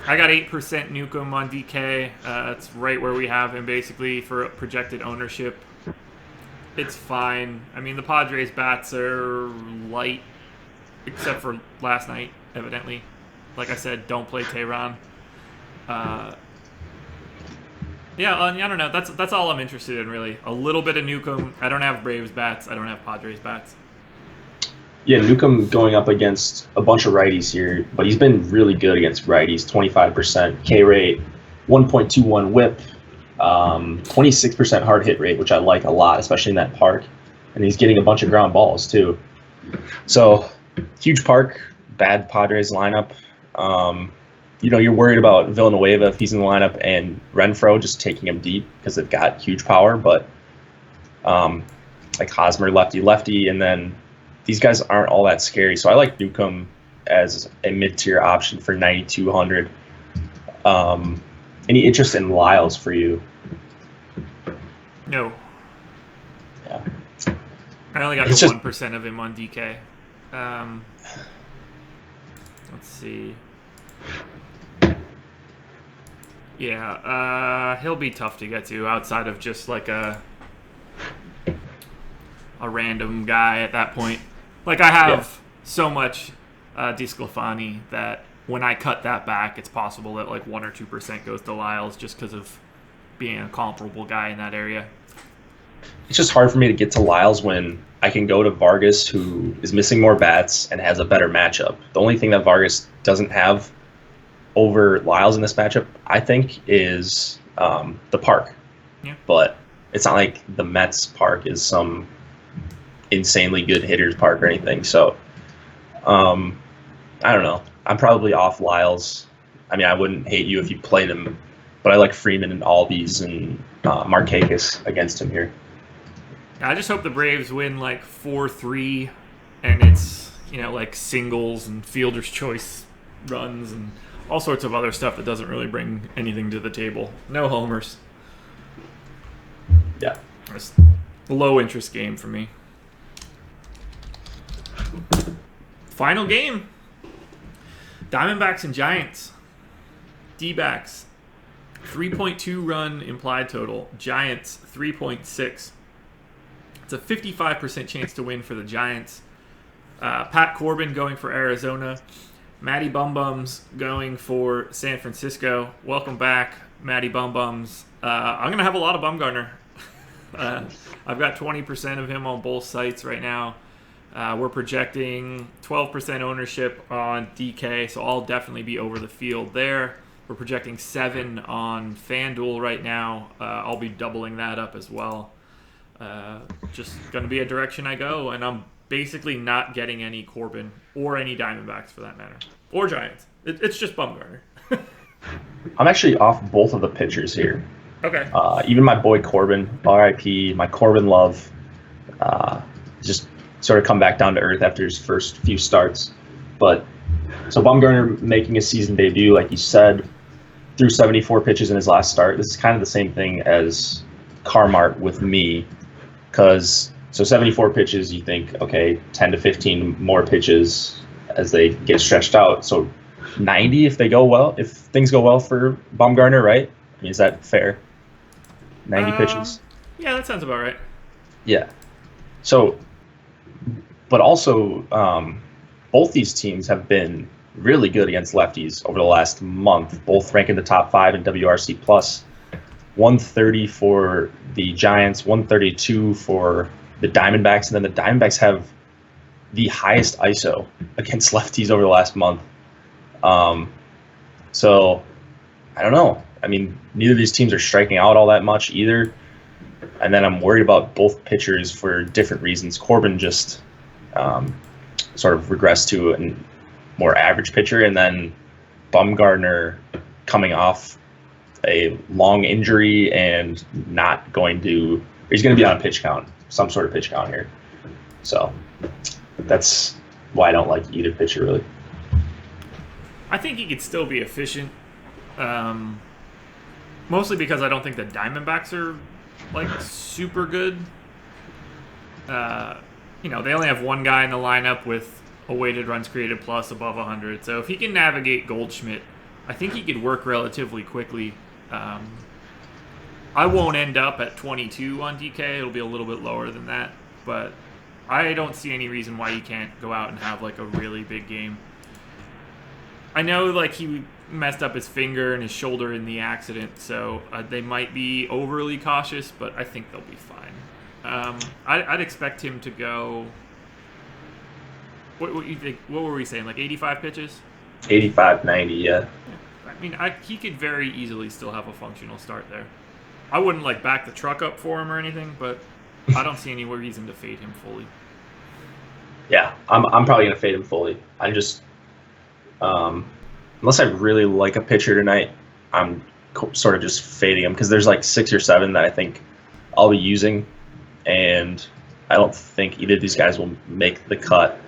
I got 8% Newcomb on DK. That's right where we have him basically for projected ownership. It's fine. I mean, the Padres bats are light, except for last night, evidently. Like I said, don't play Tehran. I don't know. That's all I'm interested in, really. A little bit of Newcomb. I don't have Braves bats. I don't have Padres bats. Yeah, Newcomb going up against a bunch of righties here, but he's been really good against righties. 25% K rate, 1.21 whip, 26% hard hit rate, which I like a lot, especially in that park. And he's getting a bunch of ground balls, too. So, huge park, bad Padres lineup. You're worried about Villanueva if he's in the lineup and Renfroe just taking him deep because they've got huge power. But like Hosmer, lefty, and then these guys aren't all that scary. So I like Newcomb as a mid-tier option for 9,200. Any interest in Lyles for you? No. Yeah. I only got 1% of him on DK. Let's see. Yeah, he'll be tough to get to outside of just like a random guy at that point. Like I have so much DeSclafani that when I cut that back, it's possible that like 1 or 2% goes to Lyles just because of being a comparable guy in that area. It's just hard for me to get to Lyles when I can go to Vargas, who is missing more bats and has a better matchup. The only thing that Vargas doesn't have over Lyles in this matchup, I think, is the park. Yeah. But it's not like the Mets park is some insanely good hitters park or anything. So, I don't know. I'm probably off Lyles. I mean, I wouldn't hate you if you played him, but I like Freeman and Albies and Markakis against him here. I just hope the Braves win like 4-3, and it's like singles and fielder's choice runs and all sorts of other stuff that doesn't really bring anything to the table. No homers. Yeah. It's a low interest game for me. Final game. Diamondbacks and Giants. D-backs. 3.2 run implied total. Giants 3.6. It's a 55% chance to win for the Giants. Pat Corbin going for Arizona. Matty Bumbums going for San Francisco. Welcome back, Matty Bumbums. I'm going to have a lot of Bumgarner. I've got 20% of him on both sites right now. We're projecting 12% ownership on DK, so I'll definitely be over the field there. We're projecting 7 on FanDuel right now. I'll be doubling that up as well. Just going to be a direction I go, and I'm basically not getting any Corbin or any Diamondbacks for that matter, or Giants. It's just Bumgarner. I'm actually off both of the pitchers here. Okay. Even my boy Corbin, RIP, my Corbin love, just sort of come back down to earth after his first few starts. But so Bumgarner making a season debut, like you said, threw 74 pitches in his last start. This is kind of the same thing as Carmart with me, because so 74 pitches, you think, okay, 10 to 15 more pitches as they get stretched out. So 90 if things go well for Bumgarner, right? I mean, is that fair? 90 pitches? Yeah, that sounds about right. Yeah. So, but also, both these teams have been really good against lefties over the last month, both ranking the top 5 in WRC+. 130 for the Giants, 132 for the Diamondbacks, and then the Diamondbacks have the highest ISO against lefties over the last month. So I don't know. I mean, neither of these teams are striking out all that much either. And then I'm worried about both pitchers for different reasons. Corbin just sort of regressed to a more average pitcher, and then Bumgarner coming off a long injury and he's going to be on a pitch count, some sort of pitch count here. So that's why I don't like either pitcher really. I think he could still be efficient. Mostly because I don't think the Diamondbacks are like super good. They only have one guy in the lineup with a weighted runs created plus above 100. So if he can navigate Goldschmidt, I think he could work relatively quickly. I won't end up at 22 on DK. It'll be a little bit lower than that, but I don't see any reason why he can't go out and have like a really big game. I know like he messed up his finger and his shoulder in the accident, so they might be overly cautious, but I think they'll be fine. I'd expect him to go. What you think? What were we saying? Like 85 pitches? 85, 90, yeah. I mean, he could very easily still have a functional start there. I wouldn't like back the truck up for him or anything, but I don't see any reason to fade him fully. Yeah, I'm probably gonna fade him fully. I just unless I really like a pitcher tonight, I'm sort of just fading him because there's like 6 or 7 that I think I'll be using, and I don't think either of these guys will make the cut.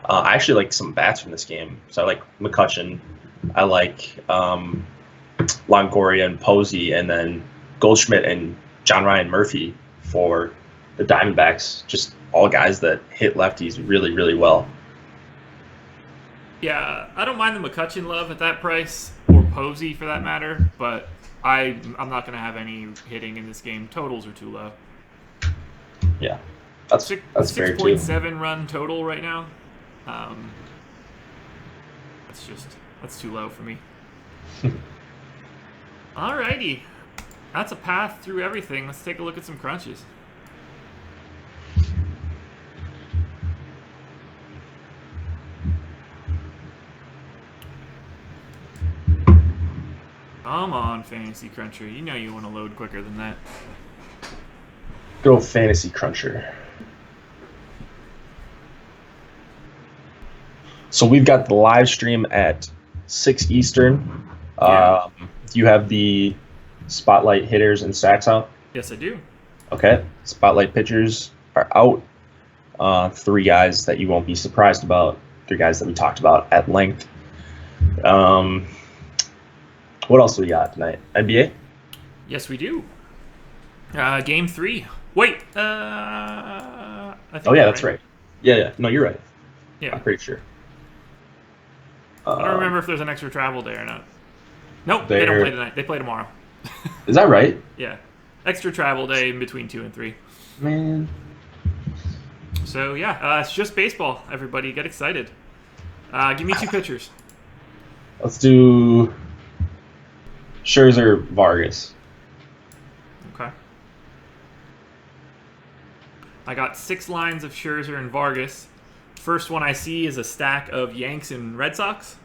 I actually like some bats from this game, so I like McCutchen, I like Longoria and Posey, and then Goldschmidt and John Ryan Murphy for the Diamondbacks. Just all guys that hit lefties really, really well. Yeah, I don't mind the McCutchen love at that price, or Posey for that matter, but I'm not going to have any hitting in this game. Totals are too low. Yeah, that's fair too. 6.7 run total right now. That's too low for me. Alrighty, that's a path through everything. Let's take a look at some crunches. Come on, Fantasy Cruncher. You know you want to load quicker than that. Go Fantasy Cruncher. So we've got the live stream at 6 Eastern. Yeah. Do you have the spotlight hitters and stacks out? Yes, I do. Okay. Spotlight pitchers are out. 3 guys that you won't be surprised about. 3 guys that we talked about at length. What else do we got tonight? NBA? Yes, we do. Game 3. Wait. I think that's right. Yeah. No, you're right. Yeah. I'm pretty sure. I don't remember if there's an extra travel day or not. Nope, they don't play tonight. They play tomorrow. Is that right? Yeah. Extra travel day in between 2 and 3. Man. So, yeah, it's just baseball. Everybody get excited. Give me 2 pitchers. Let's do Scherzer, Vargas. Okay. I got 6 lines of Scherzer and Vargas. First one I see is a stack of Yanks and Red Sox.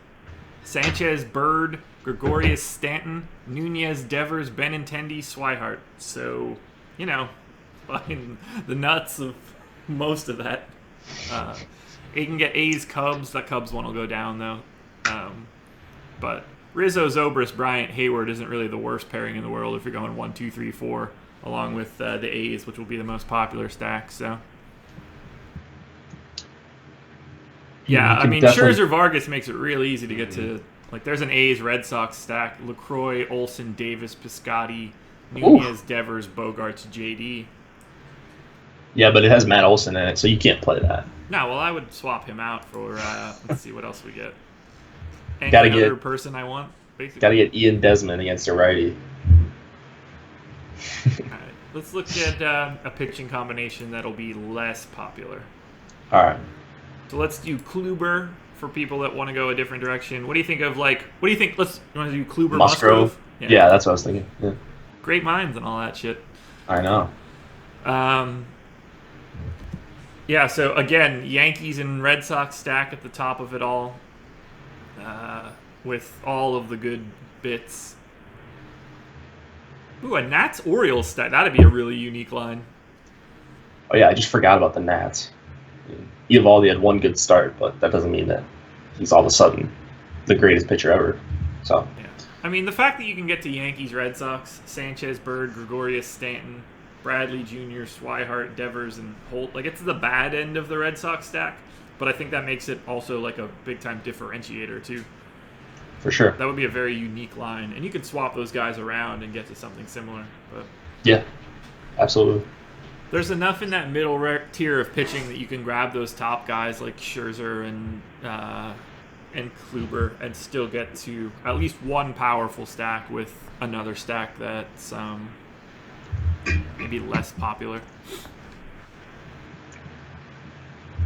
Sanchez, Bird, Gregorius, Stanton, Nunez, Devers, Benintendi, Swihart. So, fucking the nuts of most of that. You can get A's, Cubs. That Cubs one will go down, though. But Rizzo, Zobrist, Bryant, Hayward isn't really the worst pairing in the world if you're going 1, 2, 3, 4, along with the A's, which will be the most popular stack. So, yeah, I mean, Scherzer Vargas makes it really easy to get to. Like, there's an A's Red Sox stack: LaCroix, Olsen, Davis, Piscotty, Nunez, Devers, Bogarts, JD. Yeah, but it has Matt Olson in it, so you can't play that. No, well, I would swap him out for. Let's see what else we get. Any other person I want, basically. Got to get Ian Desmond against a righty. All right, let's look at a pitching combination that'll be less popular. All right. So let's do Kluber for people that want to go a different direction. What do you think of, you want to do Kluber, Musgrove? Yeah, that's what I was thinking. Yeah. Great minds and all that shit. I know. Yeah, so again, Yankees and Red Sox stack at the top of it all. with all of the good bits. Ooh, a Nats Orioles stack. That'd be a really unique line. Oh yeah, I just forgot about the Nats. Eovaldi had one good start, but that doesn't mean that he's all of a sudden the greatest pitcher ever. So yeah. I mean, the fact that you can get to Yankees, Red Sox, Sanchez, Bird, Gregorius, Stanton, Bradley Jr., Swihart, Devers, and Holt, like it's the bad end of the Red Sox stack, but I think that makes it also like a big-time differentiator too. For sure. That would be a very unique line, and you could swap those guys around and get to something similar. But yeah, absolutely. There's enough in that middle tier of pitching that you can grab those top guys like Scherzer and Kluber and still get to at least one powerful stack with another stack that's maybe less popular.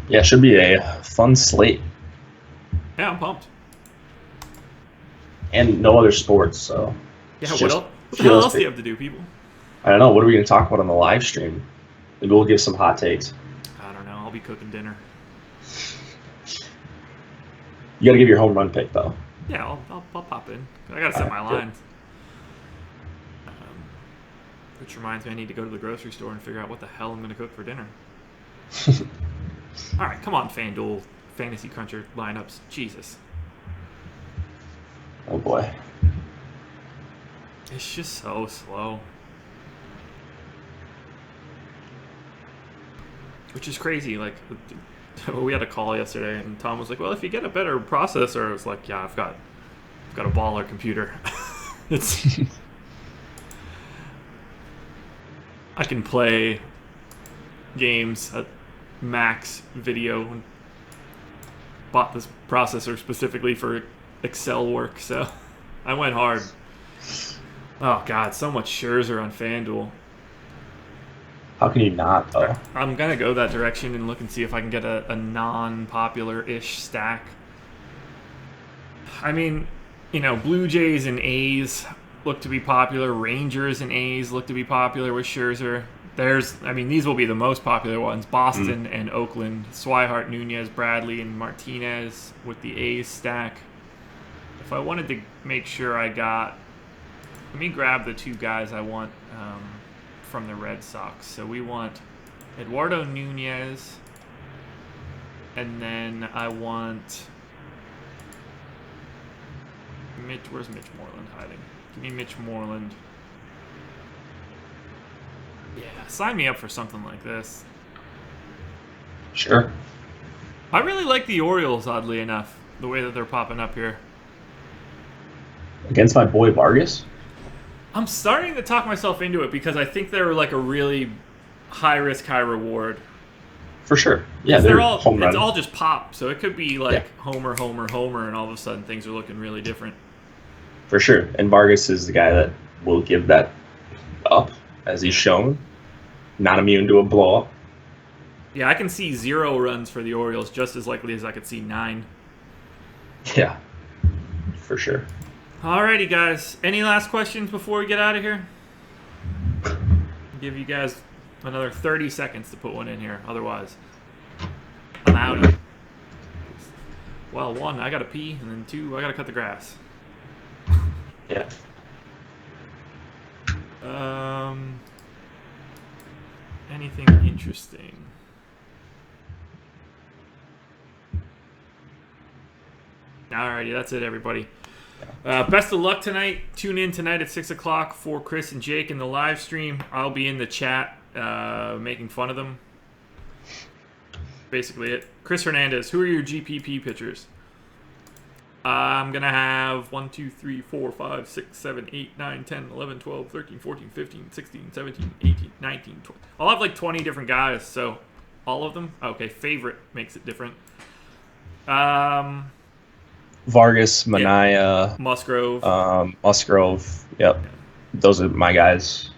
Yeah, it should be a fun slate. Yeah, I'm pumped. And no other sports, so. Yeah, what the hell else do you have to do, people? I don't know. What are we going to talk about on the live stream? Maybe we'll give some hot takes. I don't know. I'll be cooking dinner. You got to give your home run pick, though. Yeah, I'll pop in. I got to set my lines. Which reminds me, I need to go to the grocery store and figure out what the hell I'm going to cook for dinner. All right, come on, FanDuel Fantasy Cruncher lineups. Jesus. Oh, boy. It's just so slow. Which is crazy. Like, we had a call yesterday, and Tom was like, well, if you get a better processor, I was like, yeah, I've got a baller computer. It's... I can play games at max video and bought this processor specifically for Excel work, so I went hard. Oh, God, so much Scherzer on FanDuel. How can you not, though? I'm going to go that direction and look and see if I can get a non-popular-ish stack. I mean, Blue Jays and A's look to be popular. Rangers and A's look to be popular with Scherzer. These will be the most popular ones. Boston and Oakland. Swihart, Nunez, Bradley, and Martinez with the A's stack. If I wanted to make sure I got... Let me grab the two guys I want from the Red Sox. So we want Eduardo Nunez, and then I want... Where's Mitch Moreland hiding? Give me Mitch Moreland. Yeah, sign me up for something like this. Sure. I really like the Orioles, oddly enough, the way that they're popping up here. Against my boy Vargas? I'm starting to talk myself into it because I think they're like a really high risk, high reward. For sure. Yeah, they're all home run. It's all just pop, so it could be like homer, homer, homer, and all of a sudden things are looking really different. For sure. And Vargas is the guy that will give that up, as he's shown. Not immune to a blow-up. Yeah, I can see 0 runs for the Orioles just as likely as I could see 9. Yeah, for sure. Alrighty, guys. Any last questions before we get out of here? I'll give you guys another 30 seconds to put one in here. Otherwise, I'm out. Well, 1, I gotta pee, and then 2, I gotta cut the grass. Yeah. Anything interesting? Alrighty, that's it, everybody. Best of luck tonight. Tune in tonight at 6 o'clock for Chris and Jake in the live stream. I'll be in the chat making fun of them. Basically it. Chris Hernandez, who are your GPP pitchers? I'm going to have 1, 2, 3, 4, 5, 6, 7, 8, 9, 10, 11, 12, 13, 14, 15, 16, 17, 18, 19, 20. I'll have like 20 different guys, so all of them? Okay, favorite makes it different. Vargas, Manaea, Musgrove. Musgrove. Yep. Yeah. Those are my guys.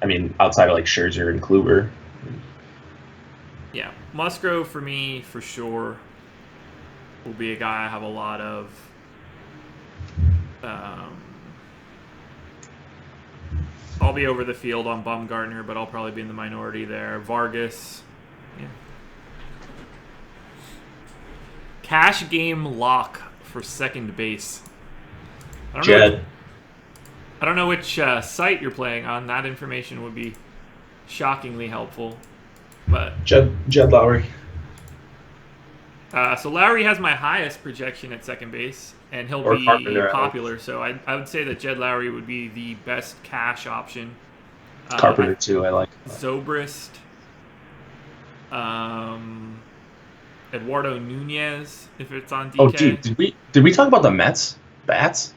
I mean, outside of like Scherzer and Kluber. Yeah, Musgrove for me, for sure, will be a guy I have a lot of. I'll be over the field on Bumgarner, but I'll probably be in the minority there. Vargas. Yeah. Cash game lock for second base. Jed. I don't know which site you're playing on. That information would be shockingly helpful. But Jed Lowry. So Lowry has my highest projection at second base, and he'll be popular. So I would say that Jed Lowry would be the best cash option. Carpenter too, I like. Zobrist. Eduardo Nunez, if it's on DK. Oh, dude, did we talk about the Mets bats?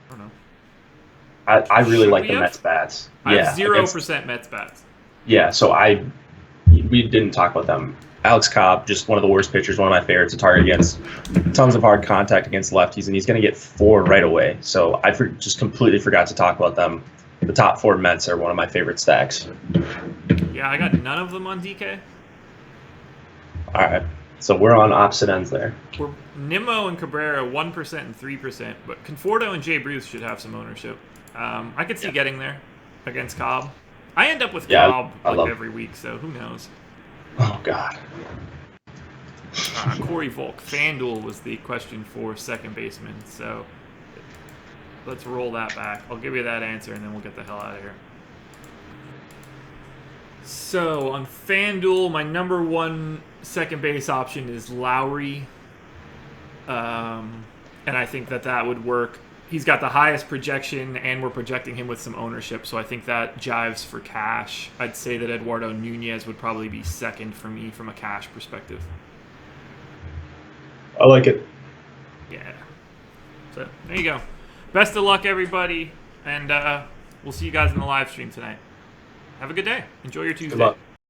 I don't know. I really like the Mets bats. I have 0% Mets bats. Yeah, so we didn't talk about them. Alex Cobb, just one of the worst pitchers, one of my favorites. A target against tons of hard contact against lefties, and he's going to get 4 right away. So I just completely forgot to talk about them. The top 4 Mets are one of my favorite stacks. Yeah, I got none of them on DK. All right, so we're on opposite ends there. We're Nimmo and Cabrera 1% and 3%, but Conforto and Jay Bruce should have some ownership. I could see getting there against Cobb. I end up with Cobb every week, so who knows? Oh, God. Corey Volk. FanDuel was the question for second baseman, so let's roll that back. I'll give you that answer, and then we'll get the hell out of here. So, on FanDuel, my number 1 second base option is Lowry. And I think that would work. He's got the highest projection, and we're projecting him with some ownership, so I think that jives for cash. I'd say that Eduardo Nunez would probably be second for me from a cash perspective. I like it. Yeah. So, there you go. Best of luck, everybody, and we'll see you guys in the live stream tonight. Have a good day. Enjoy your Tuesday. Good luck.